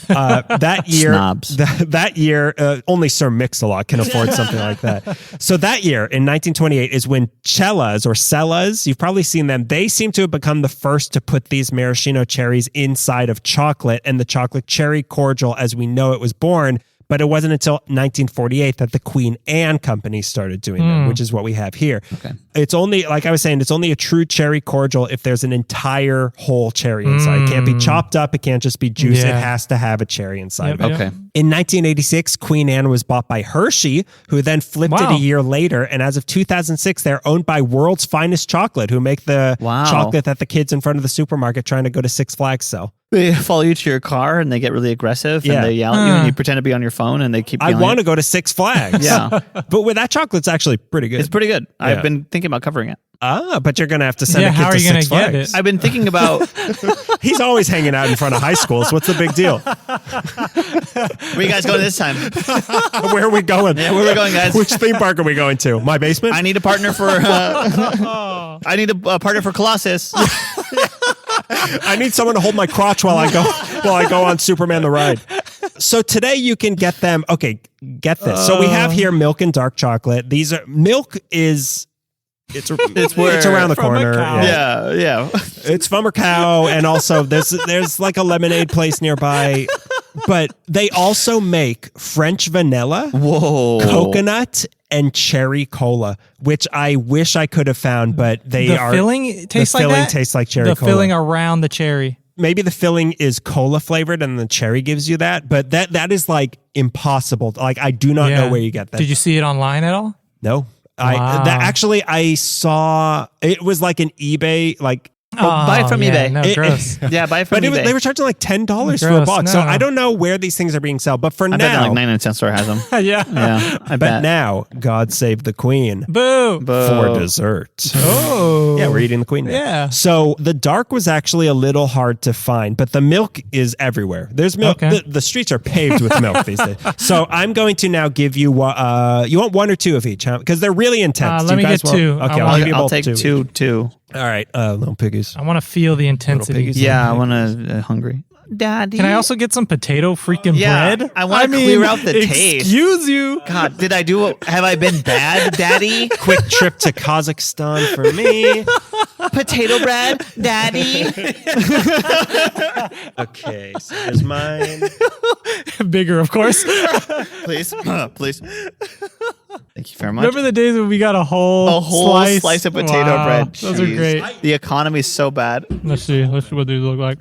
That year, Snobs. that year, only Sir Mix-a-Lot can afford something like that. So that year, in 1928, is when Cellas or Cellas, you've probably seen them, they seem to have become the first to put these maraschino cherries inside of chocolate, and the chocolate cherry cordial, as we know it, was born. But it wasn't until 1948 that the Queen Anne company started doing them, which is what we have here. Okay. It's only, like I was saying, it's only a true cherry cordial if there's an entire whole cherry inside. It can't be chopped up. It can't just be juice. It has to have a cherry inside of it. Okay. In 1986, Queen Anne was bought by Hershey, who then flipped it a year later. And as of 2006, they're owned by World's Finest Chocolate, who make the chocolate that the kids in front of the supermarket trying to go to Six Flags sell. They follow you to your car and they get really aggressive and they yell at you and you pretend to be on your phone and they keep I yelling. want to go to Six Flags. Yeah. But with that chocolate's actually pretty good. It's pretty good. I've been thinking about covering it. But you're going to have to send a how kid are to you gonna Six get Flags. it? I've been thinking about He's always hanging out in front of high schools. What's the big deal? where you guys going this time. Where are we going? Yeah, where are we going, guys? Which theme park are we going to? My basement? I need a partner for I need a partner for Colossus. I need someone to hold my crotch while I go on Superman the Ride. So today you can get them. Okay, get this. So we have here milk and dark chocolate. These are milk is it's around the corner. Yeah. It's from a cow, and also there's like a lemonade place nearby. But they also make French vanilla, Whoa. coconut, and cherry cola, which I wish I could have found, but they The are. filling tastes the like filling that? tastes like cherry The cola. filling around the cherry. Maybe the filling is cola flavored and the cherry gives you that, but that is like impossible. Like I do not know where you get that. Did you see it online at all? No. Wow. I saw it was like an eBay like. buy it from eBay. No, gross. Yeah, buy it from But eBay. they were charging like $10 for a Gross, box. So no. I don't know where these things are being sold. But for I bet now, like 99-cent store has them. Yeah. Yeah, I but bet. now, God save the Queen Boo. for dessert. Oh. Yeah, we're eating the Queen now. Yeah. So the dark was actually a little hard to find, but the milk is everywhere. There's milk. Okay. The streets are paved with milk these days. So I'm going to now give you, you want one or two of each, huh? Because they're really intense. Let me get two. Okay, I'll give you I'll both take two. All right, little piggies. I want to feel the intensity. piggies. Yeah, I want to hungry. Daddy. Can I also get some potato freaking Yeah, bread? I wanna clear out the taste. Excuse you. God, have I been bad, Daddy? Quick trip to Kazakhstan for me. Potato bread, Daddy? Okay, so here's mine. Bigger, of course. Please, please. Thank you very much. Remember the days when we got a whole slice of potato Wow, bread. Those are Jeez. great. The economy's so bad. Let's see what these look like.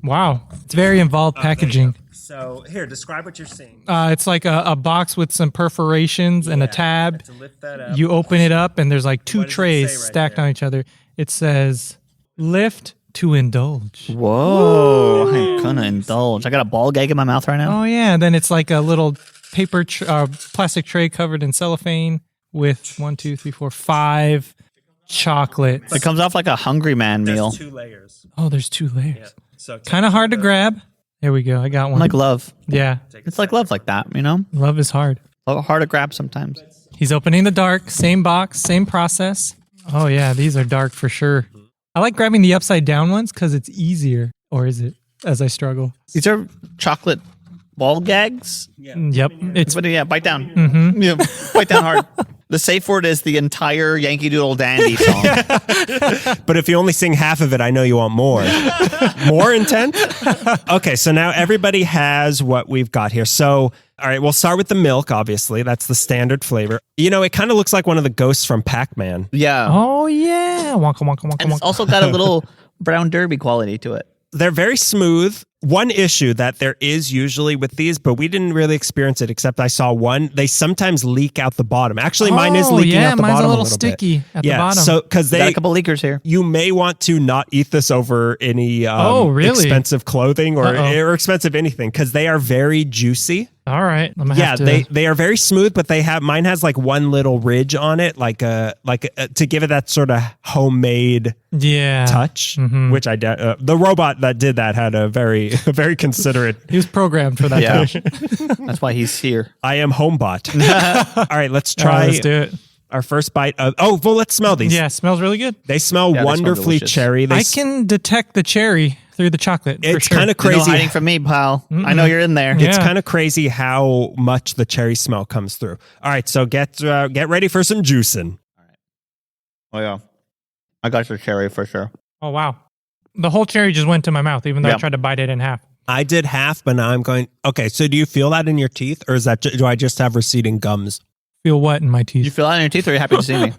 Wow. It's very involved packaging. So here, describe what you're seeing. It's like a box with some perforations and a tab. To lift that up. You open it up and there's like two What does it trays say right stacked there? on each other. It says, lift to indulge. Whoa, I'm gonna indulge. I got a ball gag in my mouth right now. Oh yeah, then it's like a little paper plastic tray covered in cellophane with 1, 2, 3, 4, 5 chocolates. It comes off like a Hungry Man meal. 2 layers. Oh, there's 2 layers. So Kind of hard to grab. There we go. I got one. Like love. Yeah, It's like love like that, you know? love is hard. Hard to grab sometimes. He's opening the dark. Same box, same process. Oh yeah, these are dark for sure. I like grabbing the upside down ones because it's easier. Or is it? As I struggle. These are chocolate ball gags. Yep. It's But yeah, bite down. Mm-hmm. Yeah, bite down hard. The safe word is the entire Yankee Doodle Dandy song. But if you only sing half of it, I know you want more. More intent? Okay, so now everybody has what we've got here. So, all right, we'll start with the milk, obviously. That's the standard flavor. You know, it kind of looks like one of the ghosts from Pac-Man. Yeah. Oh yeah. Wonka wonka wonka And it's wonka. also got a little brown derby quality to it. They're very smooth. One issue that there is usually with these, but we didn't really experience it, except I saw one. They sometimes leak out the bottom. Actually, mine is leaking out the mine's bottom a little bit. sticky at Yeah, the bottom. so because Got a they, couple leakers here. you may want to not eat this over any really? expensive clothing or Uh-oh. expensive anything because they are very juicy. All right. I'm gonna Yeah, have to, they are very smooth, but mine has like one little ridge on it, to give it that sort of homemade yeah. touch. Which the robot that did that had a very very considerate. He was programmed for that. Yeah. touch. That's why he's here. I am homebot. All right, let's All right, try let's do it. our first bite of. Oh, well, let's smell these. Yeah, smells really good. They smell Yeah, they smell wonderfully delicious. cherry. I can detect the cherry through the chocolate. It's kind of You're no crazy. hiding from me, pal. I know you're in there. Yeah. It's kind of crazy how much the cherry smell comes through. All right, so get ready for some juicing. Oh, yeah. I got your cherry for sure. Oh wow, the whole cherry just went to my mouth, even though I Yeah. tried to bite it in half. I did half, but now I'm going. Okay, so do you feel that in your teeth, or is that do I just have receding gums? Feel what in my teeth? You feel that in your teeth or are you happy to see me?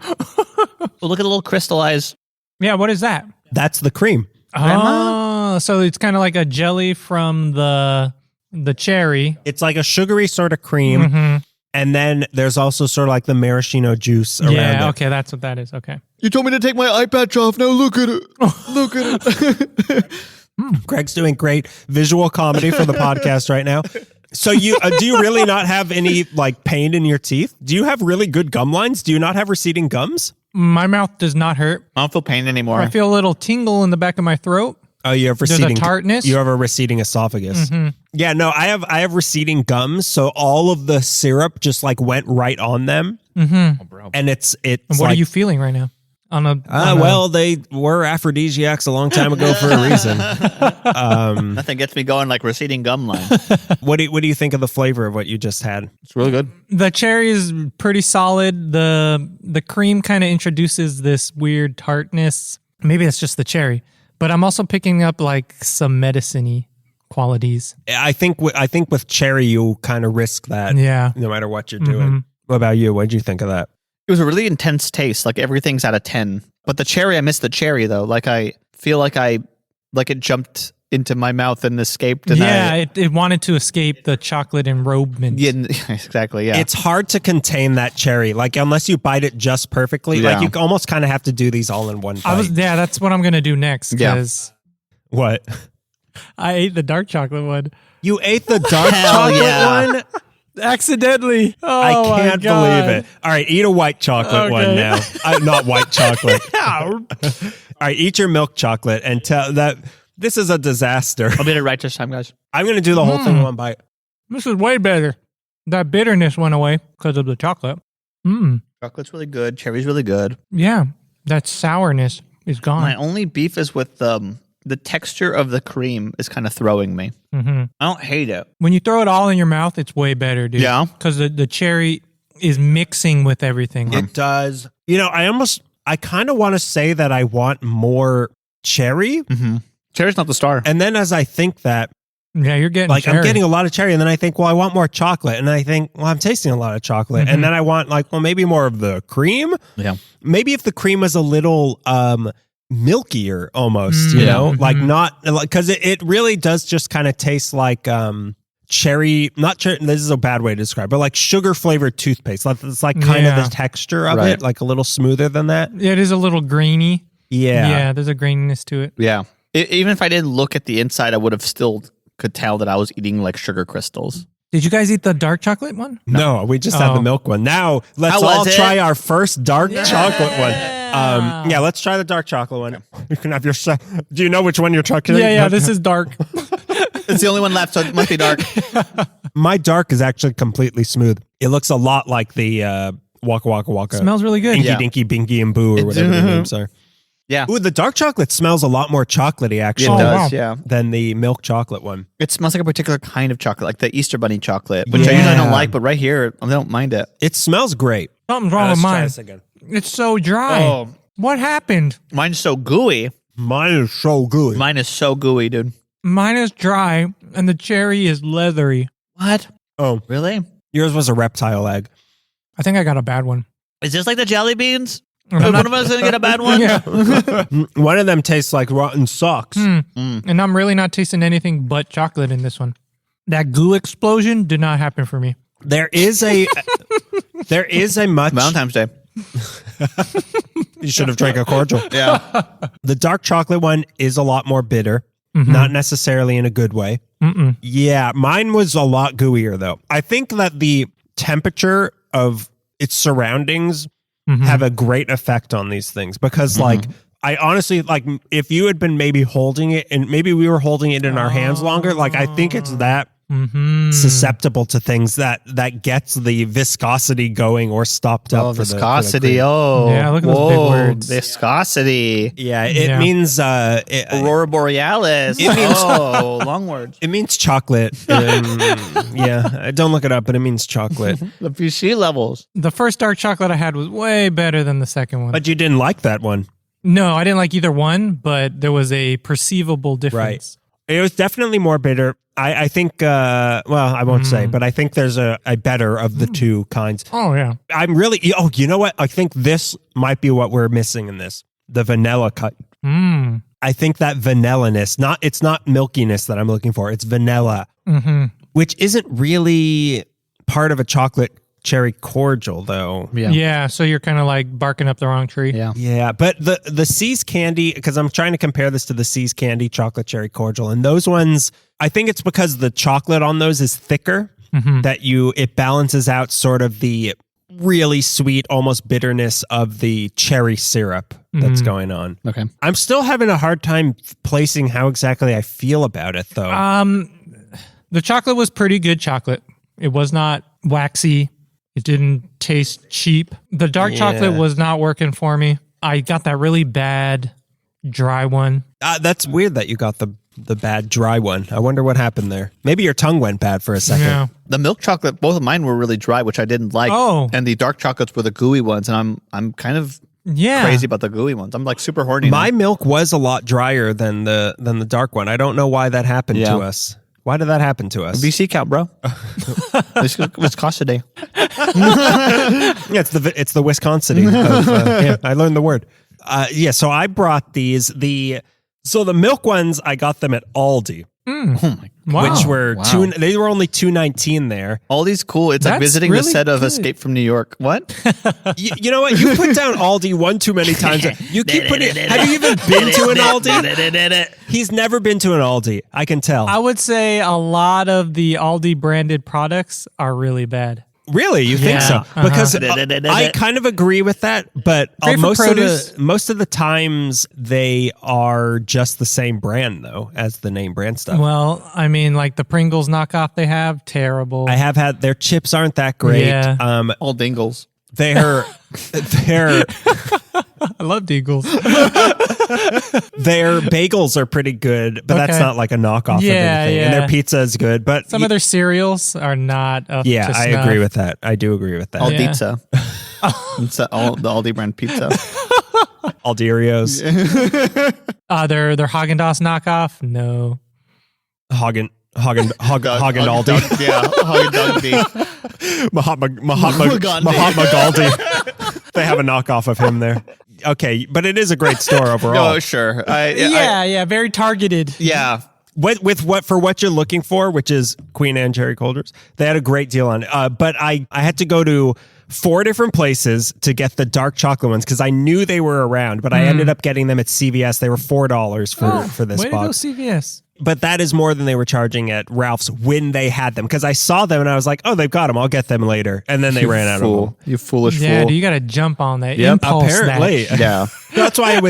Well, look at the little crystallized. Yeah, what is that? That's the cream. Oh, so it's kind of like a jelly from the cherry. It's like a sugary sort of cream, and then there's also sort of like the maraschino juice around Yeah, it. okay, that's what that is. Okay. You told me to take my eye patch off. Now look at it. Look at it. Greg's doing great visual comedy for the podcast right now. So you do you really not have any like pain in your teeth? Do you have really good gum lines? Do you not have receding gums? My mouth does not hurt. I don't feel pain anymore. I feel a little tingle in the back of my throat. Oh, you have There's a receding tartness? You have a receding esophagus. Yeah, no, I have receding gums, so all of the syrup just like went right on them, and it's And what like, are you feeling right now? well, they were aphrodisiacs a long time ago for a reason. Nothing gets me going like receding gum line. What do you think of the flavor of what you just had? It's really good. The cherry is pretty solid. The cream kind of introduces this weird tartness. Maybe it's just the cherry, but I'm also picking up like some medicine-y qualities. I think with cherry, you kind of risk that. Yeah. No matter what you're doing. What about you? What did you think of that? It was a really intense taste. Like everything's out of 10. But the cherry, I missed the cherry though. Like I feel like it jumped into my mouth and escaped. And it wanted to escape the chocolate enrobement. Yeah, exactly. Yeah. It's hard to contain that cherry. Like unless you bite it just perfectly. Yeah. Like you almost kind of have to do these all in one bite. That's what I'm gonna do next. Because What? I ate the dark chocolate one. You ate the dark chocolate one? Accidentally. Oh, I can't my God. believe it. All right, eat a white chocolate one now. Not white chocolate. All right, eat your milk chocolate and tell that this is a disaster. I'll get it right this time, guys. I'm going to do the whole thing in one bite. This is way better. That bitterness went away because of the chocolate. Chocolate's really good. Cherry's really good. Yeah, that sourness is gone. My only beef is with the texture of the cream is kind of throwing me. I don't hate it. When you throw it all in your mouth, it's way better, dude. Yeah. Because the cherry is mixing with everything. It does. You know, I kind of want to say that I want more cherry. Cherry's not the star. And then as I think that, Yeah, you're getting like, cherry. I'm getting a lot of cherry. And then I think, well, I want more chocolate. And I think, well, I'm tasting a lot of chocolate. And then I want, like, well, maybe more of the cream. Yeah. Maybe if the cream was a little milkier almost, you know, like not, because it really does just kind of taste like cherry, not cherry, this is a bad way to describe, but like sugar flavored toothpaste. It's like kind of the texture of it, like a little smoother than that. Yeah, it is a little grainy. Yeah. Yeah, there's a graininess to it. Yeah. Even if I didn't look at the inside, I would have still could tell that I was eating like sugar crystals. Did you guys eat the dark chocolate one? No, we just had the milk one. Now let's all try our first dark chocolate one. Yeah, let's try the dark chocolate one. You can have your. Do you know which one you're talking? Yeah, this is dark. It's the only one left, so it must be dark. My dark is actually completely smooth. It looks a lot like the Waka Waka Waka. Smells really good. Inky Dinky Binky and Boo or whatever the names are. Yeah. Ooh, the dark chocolate smells a lot more chocolatey actually. It does, wow. yeah. Than the milk chocolate one. It smells like a particular kind of chocolate, like the Easter Bunny chocolate, which I usually don't like, but right here, I don't mind it. It smells great. Something's wrong with Let's try mine. this again. It's so dry. Oh. What happened? Mine's so gooey. Mine is so good. Mine is so gooey, dude. Mine is dry, and the cherry is leathery. What? Oh, Really? yours was a reptile egg. I think I got a bad one. Is this like the jelly beans? I'm One not- of us going to get a bad one? Yeah. One of them tastes like rotten socks. And I'm really not tasting anything but chocolate in this one. That goo explosion did not happen for me. There is a much. Valentine's Day. You should have drank a cordial. Yeah. The dark chocolate one is a lot more bitter, not necessarily in a good way. Yeah, mine was a lot gooier though. I think that the temperature of its surroundings have a great effect on these things because like I honestly like if you had been maybe holding it and maybe we were holding it in our hands longer, like I think it's that susceptible to things that gets the viscosity going or stopped up. For viscosity. The Oh. Yeah, look at those big words. Viscosity. yeah, it means Aurora Borealis. It means- long words. it means chocolate. Yeah, don't look it up, but it means chocolate. The PC levels. The first dark chocolate I had was way better than the second one. But you didn't like that one. No, I didn't like either one, but there was a perceivable difference. It was definitely more bitter. I think, well, I won't say, but I think there's a better of the two kinds. Oh, yeah. I'm really, you know what? I think this might be what we're missing in this. The vanilla cut. I think that vanilla-ness, it's not milkiness that I'm looking for. It's vanilla, which isn't really part of a chocolate cherry cordial though. Yeah, so you're kind of like barking up the wrong tree. Yeah. Yeah, but the See's candy, because I'm trying to compare this to the See's candy chocolate cherry cordial, and those ones, I think it's because the chocolate on those is thicker that it balances out sort of the really sweet, almost bitterness of the cherry syrup that's going on. Okay. I'm still having a hard time placing how exactly I feel about it though. The chocolate was pretty good chocolate. It was not waxy. It didn't taste cheap. The dark chocolate was not working for me. I got that really bad dry one. That's weird that you got the bad dry one. I wonder what happened there. Maybe your tongue went bad for a second. Yeah. The milk chocolate, both of mine were really dry, which I didn't like. Oh. And the dark chocolates were the gooey ones, and I'm kind of crazy about the gooey ones. I'm like super horny. My milk was a lot drier than the dark one. I don't know why that happened to us. Why did that happen to us? VC count, bro. What's cost a day? Yeah, it's the Wisconsin. I learned the word. So I brought these. The milk ones, I got them at Aldi. Oh my! Wow. Which were they were only $2.19 there. Aldi's cool. It's like That's visiting really the set of good. Escape from New York. What? You know what? You put down Aldi one too many times. You keep putting. Have you even been to an Aldi? He's never been to an Aldi. I can tell. I would say a lot of the Aldi branded products are really bad. Really, you think so? Because I kind of agree with that, but Great for produce. most of the times they are just the same brand though as the name brand stuff. Well, I mean, like the Pringles knockoff they have, terrible. I have had their chips aren't that great. Yeah. All dingles. They're I love Deagles. their bagels are pretty good, but that's Okay. not like a knockoff of Yeah, anything. And yeah. their pizza is good, but Some of their cereals are not up yeah, to I snuff. agree with that. I do agree with that. Aldi Yeah. pizza. It's the Aldi brand pizza. Alderios, Their Haagen-Dazs knockoff? No. Hagen Aldi, Yeah, Haagen-Dazs. Mahatma Gandhi. They have a knockoff of him there. Okay, but it is a great store overall. Oh, sure. Yeah, very targeted. Yeah. With what you're looking for, which is Queen Anne cherry colders, they had a great deal on it. But I had to go to 4 different places to get the dark chocolate ones because I knew they were around, but I ended up getting them at CVS. They were $4 for this way box. to go, CVS. But that is more than they were charging at Ralph's when they had them because I saw them and I was like, oh, they've got them. I'll get them later. And then they ran out of them. You foolish Yeah, fool. you got to jump on that Yep, impulse apparently. snatch. Yeah. That's why it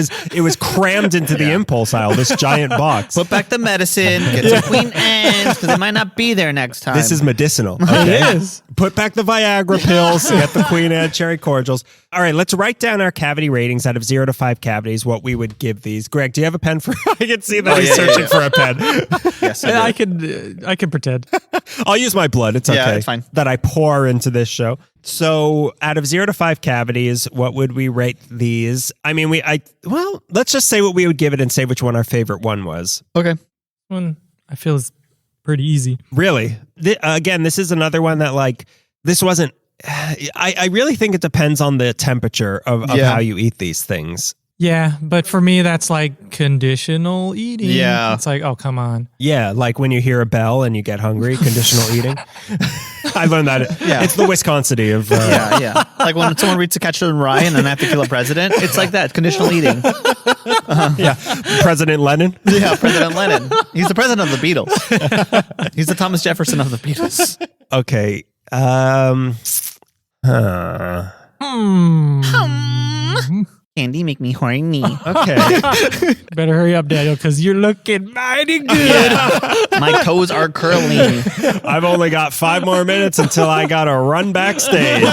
was crammed into the impulse aisle, this giant box. Put back the medicine. Get some Queen Anne's because they might not be there next time. This is medicinal. Okay? It is. Put back the Viagra pills, get the Queen Anne cherry cordials. All right, let's write down our cavity ratings out of 0 to 5 cavities, what we would give these. Greg, do you have a pen for I can see that he's searching for a pen. Yes, Yeah, I do. I can pretend. I'll use my blood. It's okay. Yeah, it's fine. That I pour into this show. So out of 0 to 5 cavities, what would we rate these? I mean, let's just say what we would give it and say which one our favorite one was. Okay. One I feel is pretty easy. Really? Again, this is another one that like, this wasn't, I really think it depends on the temperature of how you eat these things. Yeah, but for me, that's like conditional eating. Yeah. It's like, oh, come on. Yeah, like when you hear a bell and you get hungry, conditional eating. I learned that. Yeah. It's the Wisconsin of. Yeah. Like when someone reads To Catch a Ryan and I have to kill a president, it's like that. Conditional eating. Yeah, President Lenin. Yeah, President Lenin. He's the president of the Beatles. He's the Thomas Jefferson of the Beatles. Okay. Candy make me horny. Okay. Better hurry up, Daniel, because you're looking mighty good. My toes are curling. I've only got 5 more minutes until I got to run backstage.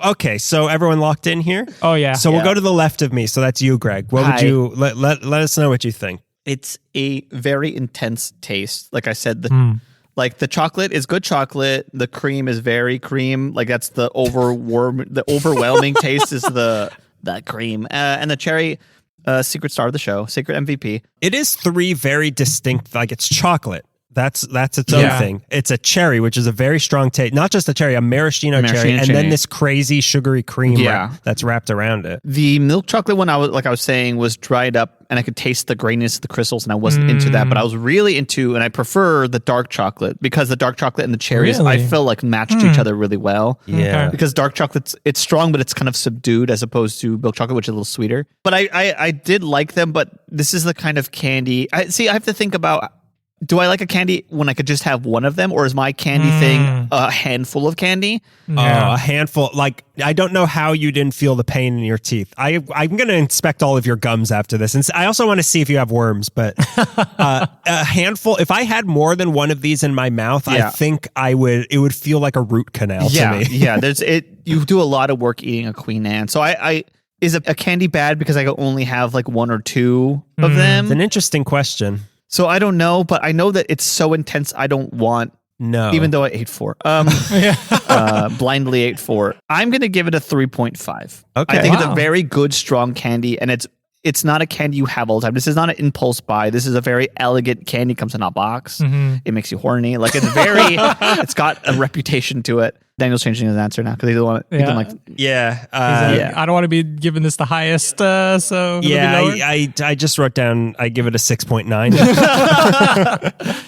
Okay, so everyone locked in here? Oh, yeah. So we'll go to the left of me. So that's you, Greg. What would Hi. you let us know what you think? It's a very intense taste. Like I said, like the chocolate is good chocolate. The cream is very cream. Like that's the overwhelming taste is the cream. And the cherry, secret star of the show, secret MVP. It is 3 very distinct, like it's chocolate. That's its own thing. It's a cherry, which is a very strong taste. Not just a cherry, a maraschino cherry, and then this crazy sugary cream that's wrapped around it. The milk chocolate one, I was saying, was dried up, and I could taste the graininess of the crystals, and I wasn't into that. But I was really into, and I prefer the dark chocolate because the dark chocolate and the cherries, I feel like matched each other really well. Yeah. Because dark chocolate's it's strong, but it's kind of subdued as opposed to milk chocolate, which is a little sweeter. But I did like them, but this is the kind of candy. I have to think about. Do I like a candy when I could just have one of them, or is my candy thing a handful of candy? A handful. Like, I don't know how you didn't feel the pain in your teeth. I'm going to inspect all of your gums after this. And I also want to see if you have worms, but a handful, if I had more than one of these in my mouth, I think it would feel like a root canal to me. Yeah, you do a lot of work eating a Queen Anne. So is a candy bad because I can only have like 1 or 2 of them? It's an interesting question. So I don't know, but I know that it's so intense. I don't want. No. Even though I ate 4. Blindly ate 4. I'm going to give it a 3.5. Okay. I think it's a very good, strong candy, and it's not a candy you have all the time. This is not an impulse buy. This is a very elegant candy. Comes in a box. It makes you horny. Like it's very, it's got a reputation to it. Daniel's changing his answer now because he doesn't want it. I don't want to be giving this the highest. So I just wrote down. I give it a 6.9.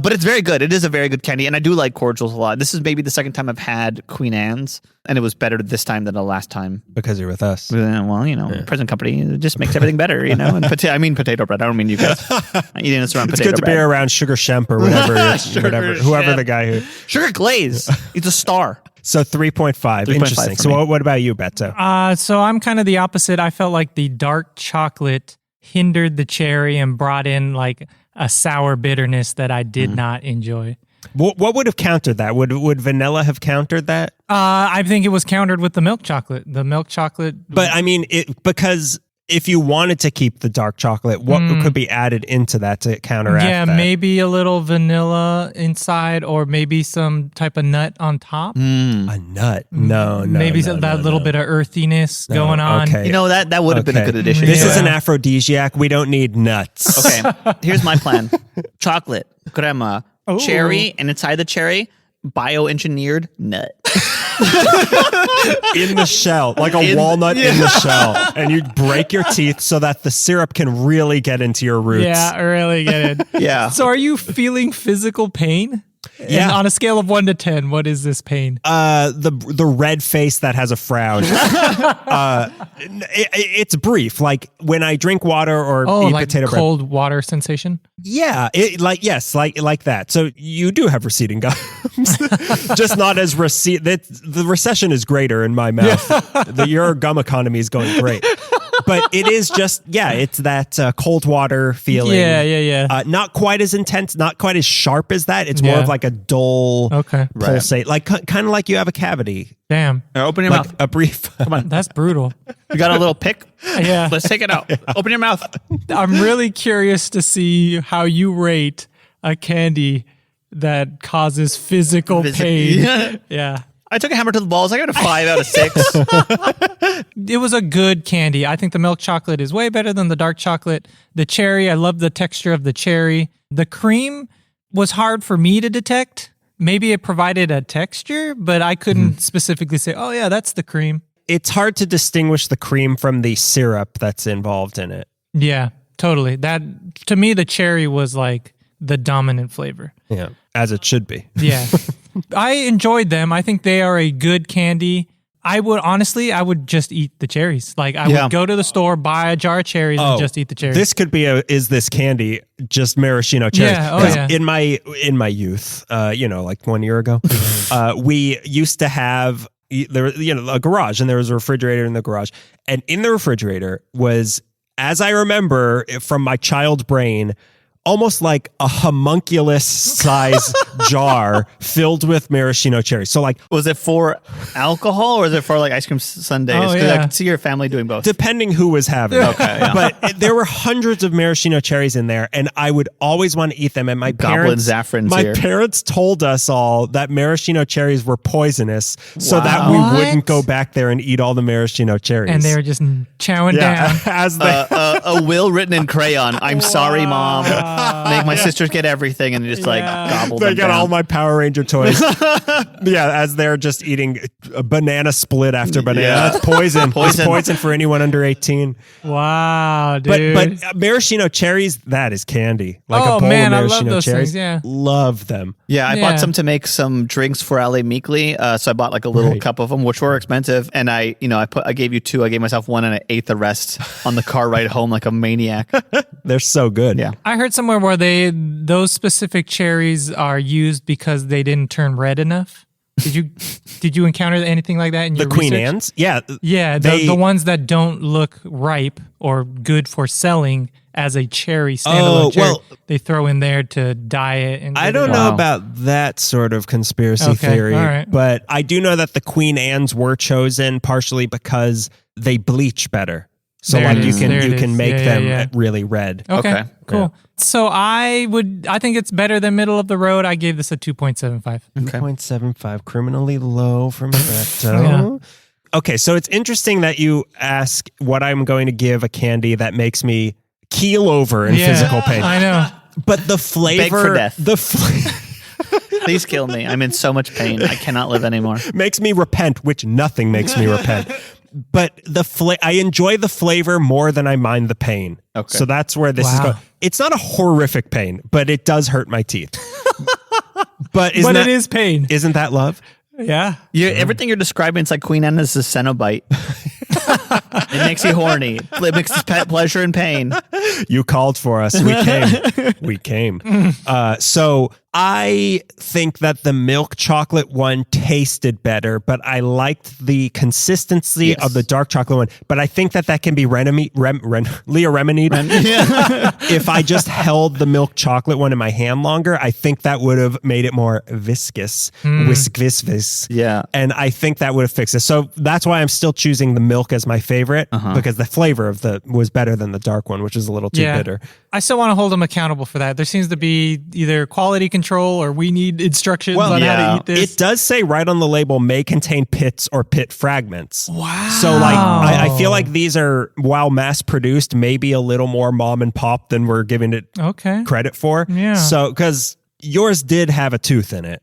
But it's very good. It is a very good candy, and I do like cordials a lot. This is maybe the second time I've had Queen Anne's, and it was better this time than the last time. Because you're with us. Well, present company it just makes everything better, And I mean potato bread. I don't mean you guys. I'm eating this around It's potato good to bread. be around Sugar Shemp or whatever, whoever the guy who. Sugar Glaze. He's a star. So 3.5. Interesting. So what about you, Beto? So I'm kind of the opposite. I felt like the dark chocolate hindered the cherry and brought in like a sour bitterness that I did not enjoy. What would have countered that? Would vanilla have countered that? I think it was countered with the milk chocolate. The milk chocolate. But I mean, because if you wanted to keep the dark chocolate, what could be added into that to counteract that? Yeah, maybe a little vanilla inside or maybe some type of nut on top. A nut? No. Maybe that little bit of earthiness going on. Okay. That would have been a good addition. This is an aphrodisiac. We don't need nuts. Okay, here's my plan. Chocolate, crema, cherry, and inside the cherry, bioengineered nut. In the shell, like a walnut in the shell. And you break your teeth so that the syrup can really get into your roots. Yeah, really get it. Yeah. So are you feeling physical pain? Yeah. And on a scale of 1 to 10, what is this pain? The red face that has a frown. It's brief. Like when I drink water or eat like potato bread. cold water sensation? Yeah, like that. So you do have receding gums, just not as the recession is greater in my mouth. Your gum economy is going great. But it is just, it's that cold water feeling. Yeah. Not quite as intense, not quite as sharp as that. It's more of like a dull pulsate, like kind of like you have a cavity. Damn. Open your mouth. A brief. Come on. That's brutal. You got a little pick? Yeah. Let's take it out. Open your mouth. I'm really curious to see how you rate a candy that causes physical pain. Yeah. I took a hammer to the balls. I got a 5 out of 6. It was a good candy. I think the milk chocolate is way better than the dark chocolate. The cherry, I love the texture of the cherry. The cream was hard for me to detect. Maybe it provided a texture, but I couldn't specifically say, oh yeah, that's the cream. It's hard to distinguish the cream from the syrup that's involved in it. Yeah, totally. That, to me, the cherry was like the dominant flavor. Yeah, as it should be. Yeah. I enjoyed them. I think they are a good candy. I would just eat the cherries. Like I would go to the store, buy a jar of cherries and just eat the cherries. This could be is this candy just maraschino cherries? Yeah. In my youth, like 1 year ago, we used to have a garage, and there was a refrigerator in the garage, and in the refrigerator was, as I remember from my child brain, almost like a homunculus size jar filled with maraschino cherries. So like, was it for alcohol or was it for like ice cream sundaes? Oh, Because yeah. I could see your family doing both. depending who was having it. Okay, yeah. But there were hundreds of maraschino cherries in there, and I would always want to eat them. And my Goblin Zaffron's here. parents told us all that maraschino cherries were poisonous, so that we What? wouldn't go back there and eat all the maraschino cherries. And they were just chowing down. as they. A will written in crayon. I'm sorry, Mom. Make my sisters get everything, and just like gobble They them got down. all my Power Ranger toys. As they're just eating a banana split after banana. Yeah. That's poison. Poison. It's poison for anyone under 18. Wow, dude. But maraschino cherries, that is candy. Like Oh, a bowl man, I of love maraschino those cherries. things, yeah. Love them. Yeah, I Yeah. bought some to make some drinks for LA Meekly. So I bought like a little cup of them, which were expensive. And I gave you 2. I gave myself 1, and I ate the rest on the car ride home like a maniac. They're so good. Yeah. I heard somewhere where those specific cherries are used because they didn't turn red enough. Did you encounter anything like that in The your Queen research? Anne's? Yeah. Yeah, the ones that don't look ripe or good for selling as a cherry, standalone cherry, well, they throw in there to dye it. And I don't know about that sort of conspiracy Okay, theory, all right. but I do know that the Queen Anne's were chosen partially because they bleach better. So There like it you is, can there it can is. make Yeah, them yeah. really red. Okay, cool. Yeah. So I think it's better than middle of the road. I gave this a 2.75. 2.75, criminally low from Beto. Okay, so it's interesting that you ask what I'm going to give a candy that makes me keel over in physical pain. I know. But the flavor, Beg for death. Please kill me. I'm in so much pain. I cannot live anymore. makes me repent, which nothing makes me repent. But I enjoy the flavor more than I mind the pain. Okay. So that's where this is going. It's not a horrific pain, but it does hurt my teeth. But it is pain. Isn't that love? Yeah. Everything you're describing, it's like Queen Anne's Cenobite. It makes you horny. It mixes pleasure and pain. You called for us. We came. We came. So I think that the milk chocolate one tasted better, but I liked the consistency of the dark chocolate one. But I think that can be Leah remedied. If I just held the milk chocolate one in my hand longer, I think that would have made it more viscous. Vis. Yeah. And I think that would have fixed it. So that's why I'm still choosing the milk as my favorite, because the flavor of was better than the dark one, which is a little too bitter. I still want to hold them accountable for that. There seems to be either quality control or we need instructions on how to eat this. It does say right on the label, may contain pits or pit fragments. Wow. So like, I feel like these are, while mass produced, maybe a little more mom and pop than we're giving it credit for. Yeah. So, because yours did have a tooth in it.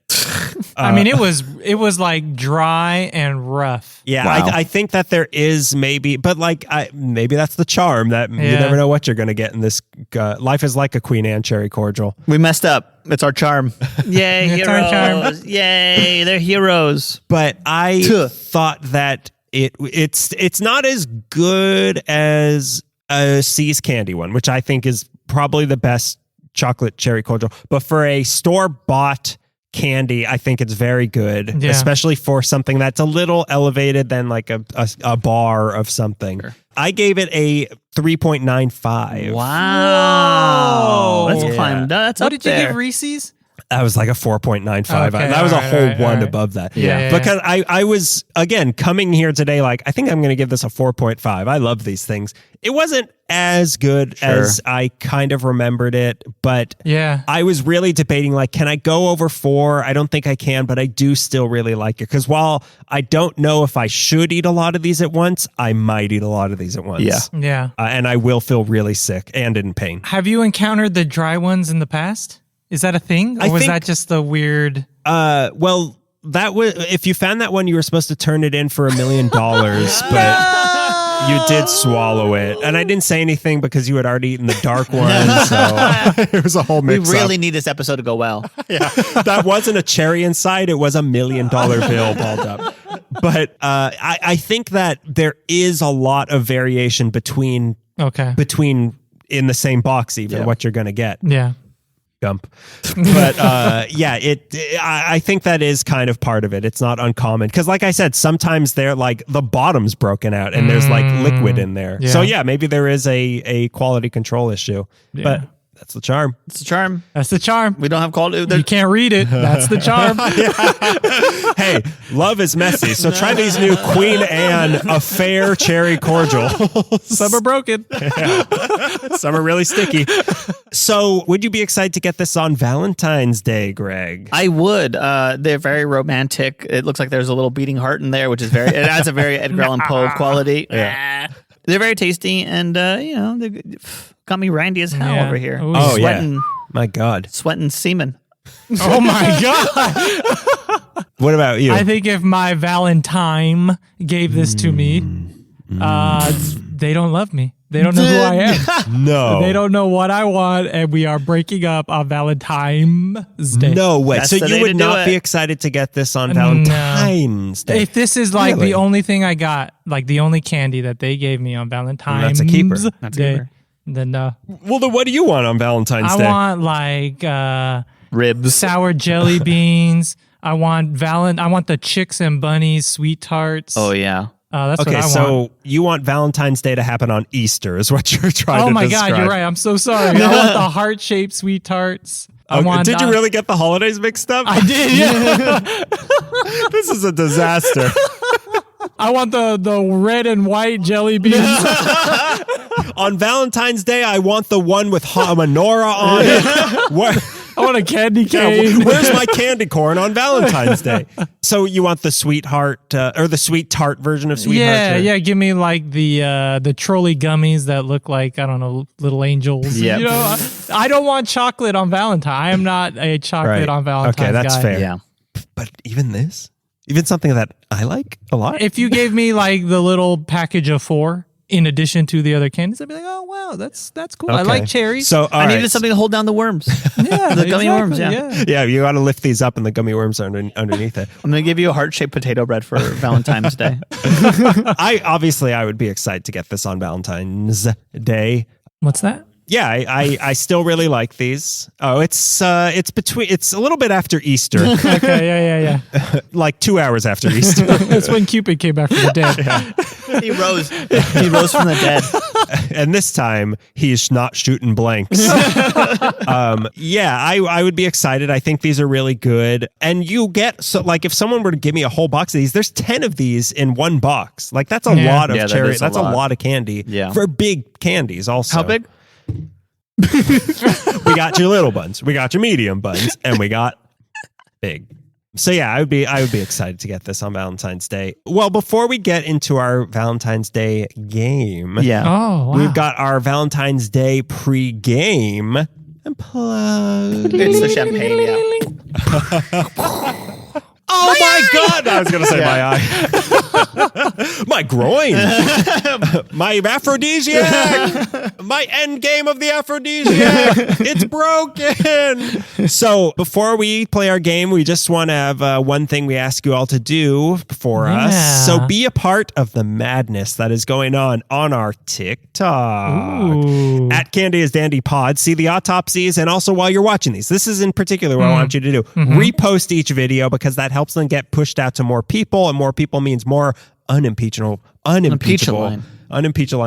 I mean, it was like dry and rough. Yeah, Wow. I think that there is maybe, but like maybe that's the charm that you never know what you're going to get in this. Life is like a Queen Anne cherry cordial. We messed up. It's our charm. Yay, It's our charm. heroes. Yay, they're heroes. But I thought that it's not as good as a C's Candy one, which I think is probably the best chocolate cherry cordial. But for a store-bought candy, I think it's very good, especially for something that's a little elevated than like a bar of something. Sure. I gave it a 3.95. Wow. Let's climb. That's What up did you there. give Reese's? That was like a 4.95. Okay, That was a whole one right. above that. Yeah. Because I was, again, coming here today, like, I think I'm going to give this a 4.5. I love these things. It wasn't as good as I kind of remembered it, but I was really debating, like, can I go over 4? I don't think I can, but I do still really like it. Because while I don't know if I should eat a lot of these at once, I might eat a lot of these at once. Yeah. And I will feel really sick and in pain. Have you encountered the dry ones in the past? Is that a thing? Or was that just a weird... Well, that was, if you found that one, you were supposed to turn it in for $1 million, but you did swallow it. And I didn't say anything because you had already eaten the dark one, so it was a whole mix up. We really need this episode to go well. That wasn't a cherry inside, it was $1 million bill balled up. But I think that there is a lot of variation between in the same box, even what you're going to get. Yeah. Gump. But I think that is kind of part of it. It's not uncommon because, like I said, sometimes they're like the bottom's broken out and there's like liquid in there. Yeah. So yeah, maybe there is a quality control issue. Yeah. But that's the charm. It's the charm. That's the charm. We don't have quality. You can't read it. That's the charm. Hey, love is messy. So try these new Queen Anne Affair cherry cordials. Some are broken. Some are really sticky. So would you be excited to get this on Valentine's Day, Greg? I would. They're very romantic. It looks like there's a little beating heart in there, which is it adds a very Edgar Allan Poe quality. Yeah. They're very tasty, and they got me randy as hell over here. Ooh. Oh, Sweating, yeah. My God. sweating semen. Oh my God. What about you? I think if my ValenTINE gave this to me, they don't love me. They don't know who I am. No. They don't know what I want, and we are breaking up on ValenTINE's Day. No way. That's So the you day would to do not be it. excited to get this on Valentine's Day. If this is like Really? the only thing I got, like the only candy that they gave me on Valentine's That's a keeper. That's a Day, keeper. then Well, then what do you want on Valentine's Day? I want like Ribs. sour jelly beans. I want the Chicks and Bunnies sweet tarts. Oh, yeah. That's Okay, what I so want. you want Valentine's Day to happen on Easter is what you're trying to Oh my describe. God, you're right. I'm so sorry. I want the heart-shaped sweet tarts. Did you really get the holidays mixed up? I did, yeah. This is a disaster. I want the red and white jelly beans. On Valentine's Day, I want the one with menorah on it. What? I want a candy Yeah, cane. where's my candy corn on Valentine's Day? So you want the sweetheart or the sweet tart version of sweetheart? Yeah. Give me like the trolley gummies that look like, I don't know, little angels. Yep. You know, I don't want chocolate on Valentine. I am not a chocolate on Valentine's Okay, that's guy. fair. Yeah. But even this, even something that I like a lot. If you gave me like the little package of 4 in addition to the other candies, I'd be like, oh wow, that's cool. I Okay. like cherries. So I needed something to hold down the worms. yeah, the gummy worms, yeah. yeah, you got to lift these up, and the gummy worms are underneath it. I'm going to give you a heart-shaped potato bread for Valentine's Day. I would be excited to get this on Valentine's Day. What's that? Yeah, I still really like these. Oh, it's a little bit after Easter, Okay, yeah. like 2 hours after Easter. That's when Cupid came back from the dead. He rose from the dead. And this time he's not shooting blanks. I would be excited. I think these are really good. And you get, so like if someone were to give me a whole box of these, there's 10 of these in one box. Like that's a lot of cherry. That's a lot of candy for big candies also. How big? We got your little buns, we got your medium buns, and we got big. So yeah, I would be excited to get this on Valentine's Day. Well, before we get into our Valentine's Day game, Oh, wow. we've got our Valentine's Day pre-game and plug. It's the champagne, yeah. Oh my God! I was going to say my eye. My groin. My aphrodisiac. My end game of the aphrodisiac. It's broken. So before we play our game, we just want to have one thing we ask you all to do for us. So be a part of the madness that is going on our TikTok. Ooh. At Candy is Dandy Pod. See the autopsies, and also while you're watching these, this is in particular what I want you to do. Repost each video because that helps them get pushed out to more people, and more people means more unimpeachable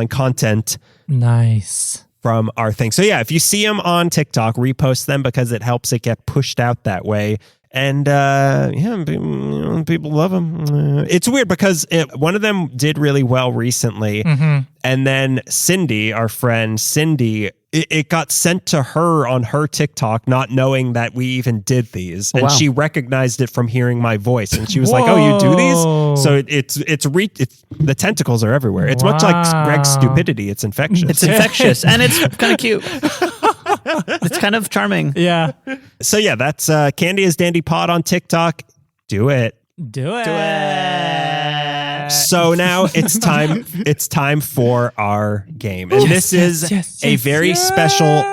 content. Nice. From our thing. So yeah, if you see them on TikTok, repost them because it helps it get pushed out that way. And people love them. It's weird because one of them did really well recently. And then Cindy, our friend Cindy, it got sent to her on her TikTok, not knowing that we even did these. And she recognized it from hearing my voice. And she was like, oh, you do these? So it's the tentacles are everywhere. It's much like Greg's stupidity. It's infectious. It's infectious, and it's kind of cute. It's kind of charming. Yeah. So yeah, that's Candy is Dandy Pod on TikTok. Do it. Do it. So now it's time. It's time for our game, and this is a very special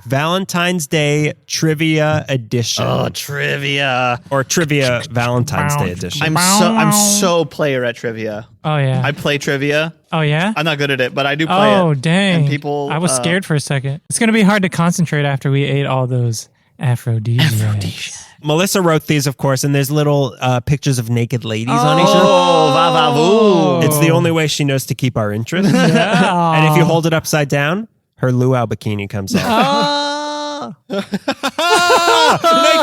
Valentine's Day trivia edition. Oh, trivia or trivia Valentine's Day edition. I'm so player at trivia. Oh yeah. I play trivia. Oh yeah. I'm not good at it, but I do play it. Oh dang. And people. I was scared for a second. It's gonna be hard to concentrate after we ate all those aphrodisiacs. Melissa wrote these, of course, and there's little pictures of naked ladies on each of them. Oh, va va voo. It's the only way she knows to keep our interest. Yeah. And if you hold it upside down, her luau bikini comes off. Naked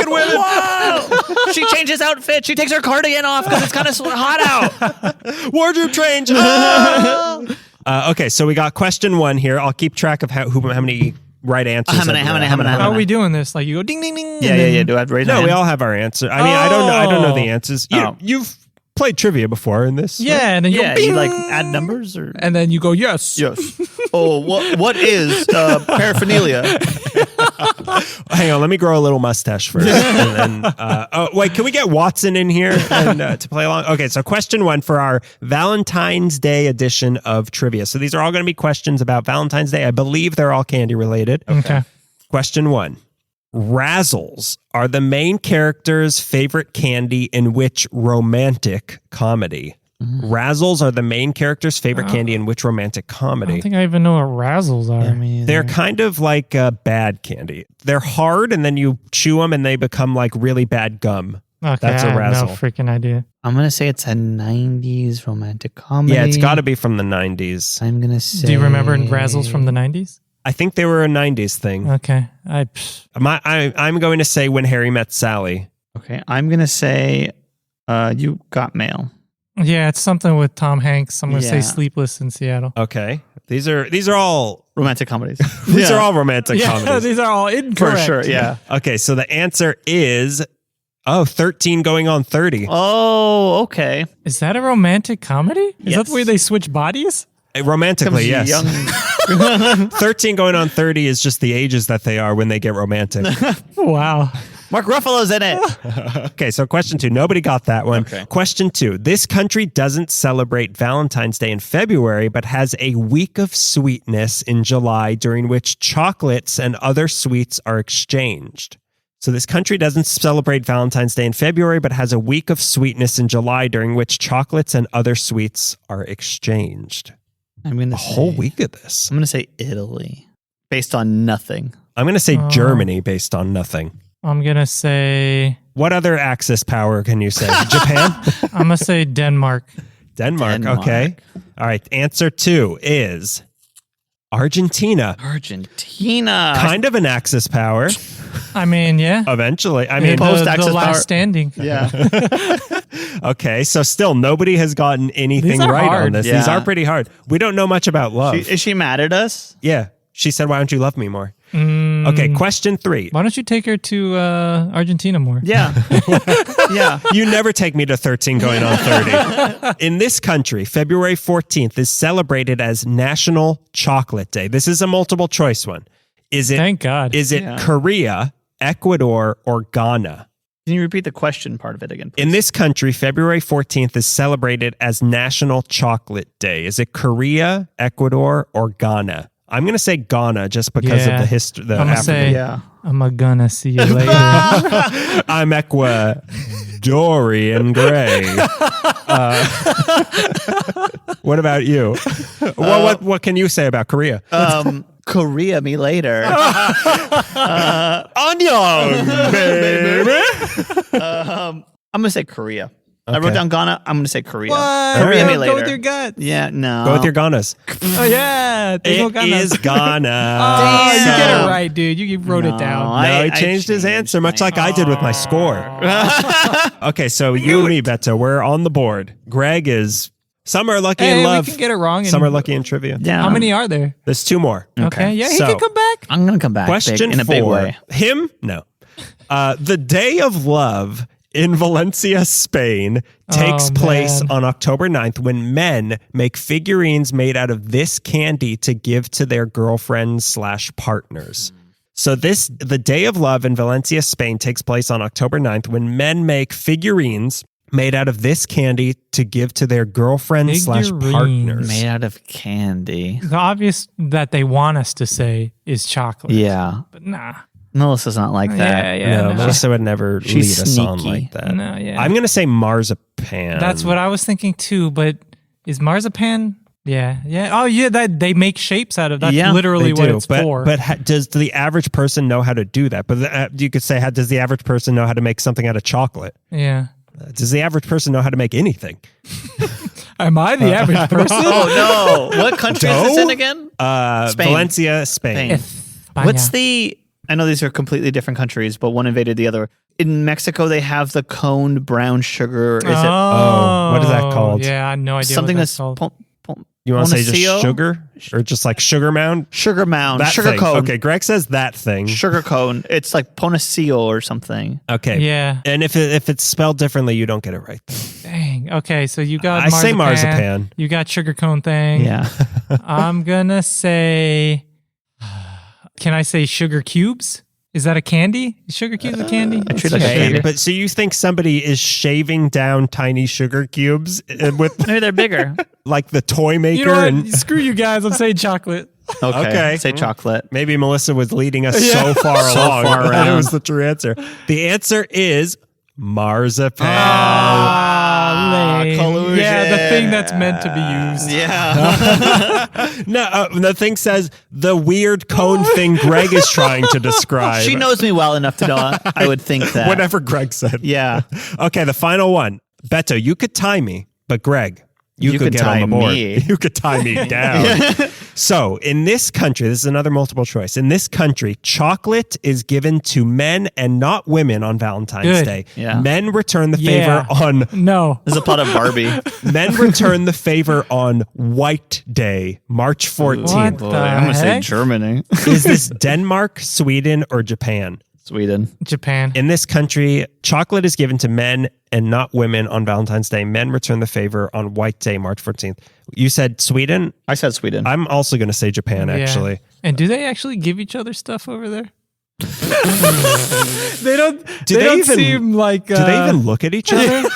women. Whoa. She changes outfit. She takes her cardigan off because it's kind of hot out. Wardrobe change. Okay, so we got question 1 here. I'll keep track of how many right answers. How many? How are we doing this? Like you go ding ding ding. Yeah. Do I have to raise my No, we hand? all have our answer. I mean, I don't know the answers. You've played trivia before in this. Yeah, and then you go, you like add numbers or and then you go yes. yes. Oh, what is paraphernalia? Hang on, let me grow a little mustache first. And then, wait, can we get Watson in here and, to play along? Okay, so question 1 for our Valentine's Day edition of trivia. So these are all going to be questions about Valentine's Day. I believe they're all candy related. Okay. Question 1. Razzles are the main character's favorite candy in which romantic comedy? Razzles are the main character's favorite candy in which romantic I comedy? don't think I even know what razzles are. They're kind of like bad candy. They're hard, and then you chew them, and they become like really bad gum. Okay, That's a I have razzle. no freaking idea. I'm gonna say it's a '90s romantic comedy. Yeah, it's got to be from the 90s. I'm gonna say. Do you remember razzles from the 90s? I think they were a 90s thing. Okay. I'm going to say When Harry Met Sally. Okay, I'm gonna say. You Got Mail. Yeah, it's something with Tom Hanks. I'm going to say Yeah. Sleepless in Seattle. Okay. These are all romantic comedies. These are all romantic Yeah, comedies. these are all for incorrect. sure. Yeah. Okay, so the answer is 13 going on 30. Oh, okay. Is that a romantic comedy? Is that Yes. the way they switch bodies? Romantically, yes. Young 13 going on 30 is just the ages that they are when they get romantic. Wow. Mark Ruffalo's in it. Okay, so question 2. Nobody got that one. Okay. Question 2. This country doesn't celebrate Valentine's Day in February, but has a week of sweetness in July during which chocolates and other sweets are exchanged. So this country doesn't celebrate Valentine's Day in February, but has a week of sweetness in July during which chocolates and other sweets are exchanged. I'm gonna A whole week of this. I'm gonna say Italy, based on nothing. I'm going to say Germany based on nothing. I'm going to say... What other Axis power can you say? Japan? I'm going to say Denmark. Denmark. Okay. All right. Answer 2 is Argentina. Argentina. Kind of an Axis power. I mean, yeah. Eventually. I mean, Post-Axis the last power. standing. Yeah. okay. So still nobody has gotten anything These are right hard. on this. Yeah. These are pretty hard. We don't know much about love. Is she mad at us? Yeah. She said, why don't you love me more? Okay. Question 3. Why don't you take her to Argentina more? Yeah. Yeah. You never take me to 13 going on 30. In this country, February 14th is celebrated as National Chocolate Day. This is a multiple choice one. Is it Thank God. Is it Korea, Ecuador, or Ghana? Can you repeat the question part of it again, please? In this country, February 14th is celebrated as National Chocolate Day. Is it Korea, Ecuador, or Ghana? I'm going to say Ghana just because of the history. I'm going to say, Yeah. I'm gonna see you later. I'm Ecuadorian gray. What about you? What can you say about Korea? Korea me later. Onion, baby. I'm gonna say Korea. I wrote down Ghana. I'm gonna say Korea. What? Korea me Go later. with your gut. Yeah, no. Go with your Ghanas. Oh, yeah. There's no It Ghana. is Ghana. Oh, you get Damn. it right, dude. You wrote it down. No, he I changed his answer, much like I did with my score. Okay, so you and me, Beto, we're on the board. Greg is... Some are lucky in Hey, love. we can get it wrong. Some are lucky in trivia. Yeah. How many are there? There's 2 more. Okay. Yeah, he So- can come back. I'm gonna come back Question big, in a 4. big way. Him? No. The Day of Love in Valencia, Spain takes place man. on October 9th when men make figurines made out of this candy to give to their girlfriends/partners. So the Day of Love in Valencia, Spain takes place on October 9th when men make figurines made out of this candy to give to their girlfriends/partners. Made out of candy. The obvious that they want us to say is chocolate. Yeah. But nah. Melissa's not like that. Yeah, yeah. No, Melissa would never She's lead us on sneaky. like that. No, yeah. I'm going to say marzipan. That's what I was thinking too, but is marzipan? Yeah, yeah. Oh, yeah, that they make shapes out of. That's Yeah, literally They what do, it's but, for. But does the average person know how to do that? But you could say, does the average person know how to make something out of chocolate? yeah. Does the average person know how to make anything? Am I the average person? Oh no! What country is this in again? Spain. Valencia, Spain. España. What's the? I know these are completely different countries, but one invaded the other. In Mexico, they have the coned brown sugar. Is it Oh, what is that called? Yeah, I have no idea. something what that's called. You want to say Ponacillo? just sugar? Or just like sugar mound? sugar mound, That sugar thing. cone, Okay, Greg says that thing. sugar cone. It's like ponacillo or something. Okay. Yeah. And if it's spelled differently, you don't get it right. Dang. Okay, so you got I say marzipan. You got sugar cone thing. Yeah. I'm gonna say. Can I say sugar cubes? Is that a candy? Is sugar cubes a candy? I treat Let's like say a Okay, sugar. but so you think somebody is shaving down tiny sugar cubes with Maybe they're bigger. like the toy maker? You know what? And Screw you guys. I'm saying chocolate. Okay. Say chocolate. maybe Melissa was leading us Yeah. so far So along far that it around. was the true answer. The answer is marzipan. Lame. collusion. Yeah, the thing that's meant to be used. Yeah. No, the thing says the weird cone thing Greg is trying to describe. She knows me well enough to know I would think that. Whatever Greg said. Yeah. Okay, the final one. Beto, you could tie me, but Greg, You could get on tie the board. me. You could tie me down. So in this country, this is another multiple choice. In this country, chocolate is given to men and not women on Valentine's Good. Day. Yeah. Men return the favor Yeah. on No. There's a pot of Barbie. men return the favor on White Day, March 14th. What Boy, the I'm going to say heck? Germany. Is this Denmark, Sweden, or Japan? Sweden. Japan. In this country, chocolate is given to men and not women on Valentine's Day. Men return the favor on White Day, March 14th. You said Sweden? I said Sweden. I'm also going to say Japan, Yeah. actually. And do they actually give each other stuff over there? They don't. Do they they don't even- seem like. Do they even look at each other?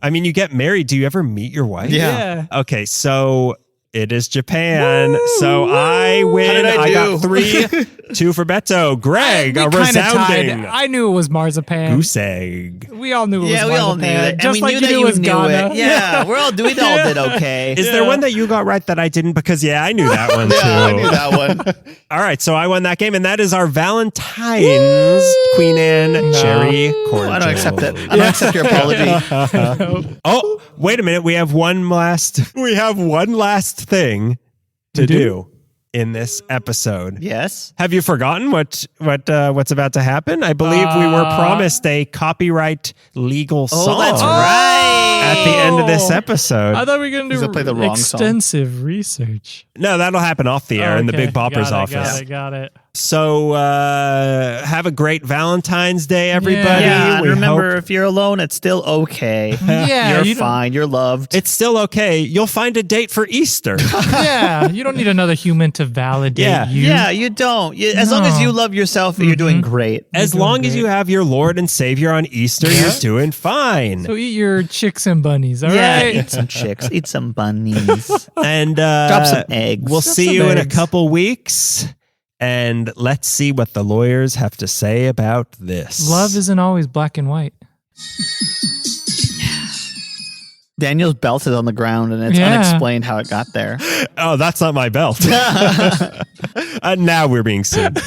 I mean, you get married. Do you ever meet your wife? Yeah. Okay, so it is Japan. So I win. How did I got do? 3, 2 for Beto. Greg, We a kinda tied. resounding I knew it was marzipan. goose egg. We all knew it was Yeah, we marzipan. all knew it. Just and we like knew you that knew it you was knew Ghana. it. Yeah, we all did okay. Is there one that you got right that I didn't? Because, yeah, I knew that one too. Yeah, I knew that one. All right, so I won that game, and that is our ValenTINE's Queen Anne Cherry Cordial. I don't accept it. I don't accept your apology. Oh, wait a minute. We have one last thing to do in this episode. Yes. Have you forgotten what's about to happen? I believe we were promised a copyright legal song. Oh, that's right. At the end of this episode. I thought we were going Does to it play the do wrong song? extensive research. No, that'll happen off the air in the Okay, Big Bopper's office. Got it. So have a great Valentine's Day, everybody. Yeah, and We remember, hope if you're alone, it's still okay. Yeah, You're you don't- fine. You're loved. it's still okay. You'll find a date for Easter. Yeah, you don't need another human to validate Yeah. you. Yeah, you don't. As long as No. you love yourself, you're doing great. As doing long as great. you have your Lord and Savior on Easter, you're doing fine. So eat your chicks and bunnies, all Yeah, right? eat some chicks, eat some bunnies, And drop some eggs. we'll Drop see some you in a eggs. couple weeks. And let's see what the lawyers have to say about this. Love isn't always black and white. Daniel's belt is on the ground, and it's Yeah. unexplained how it got there. Oh, that's not my belt. Now we're being sued.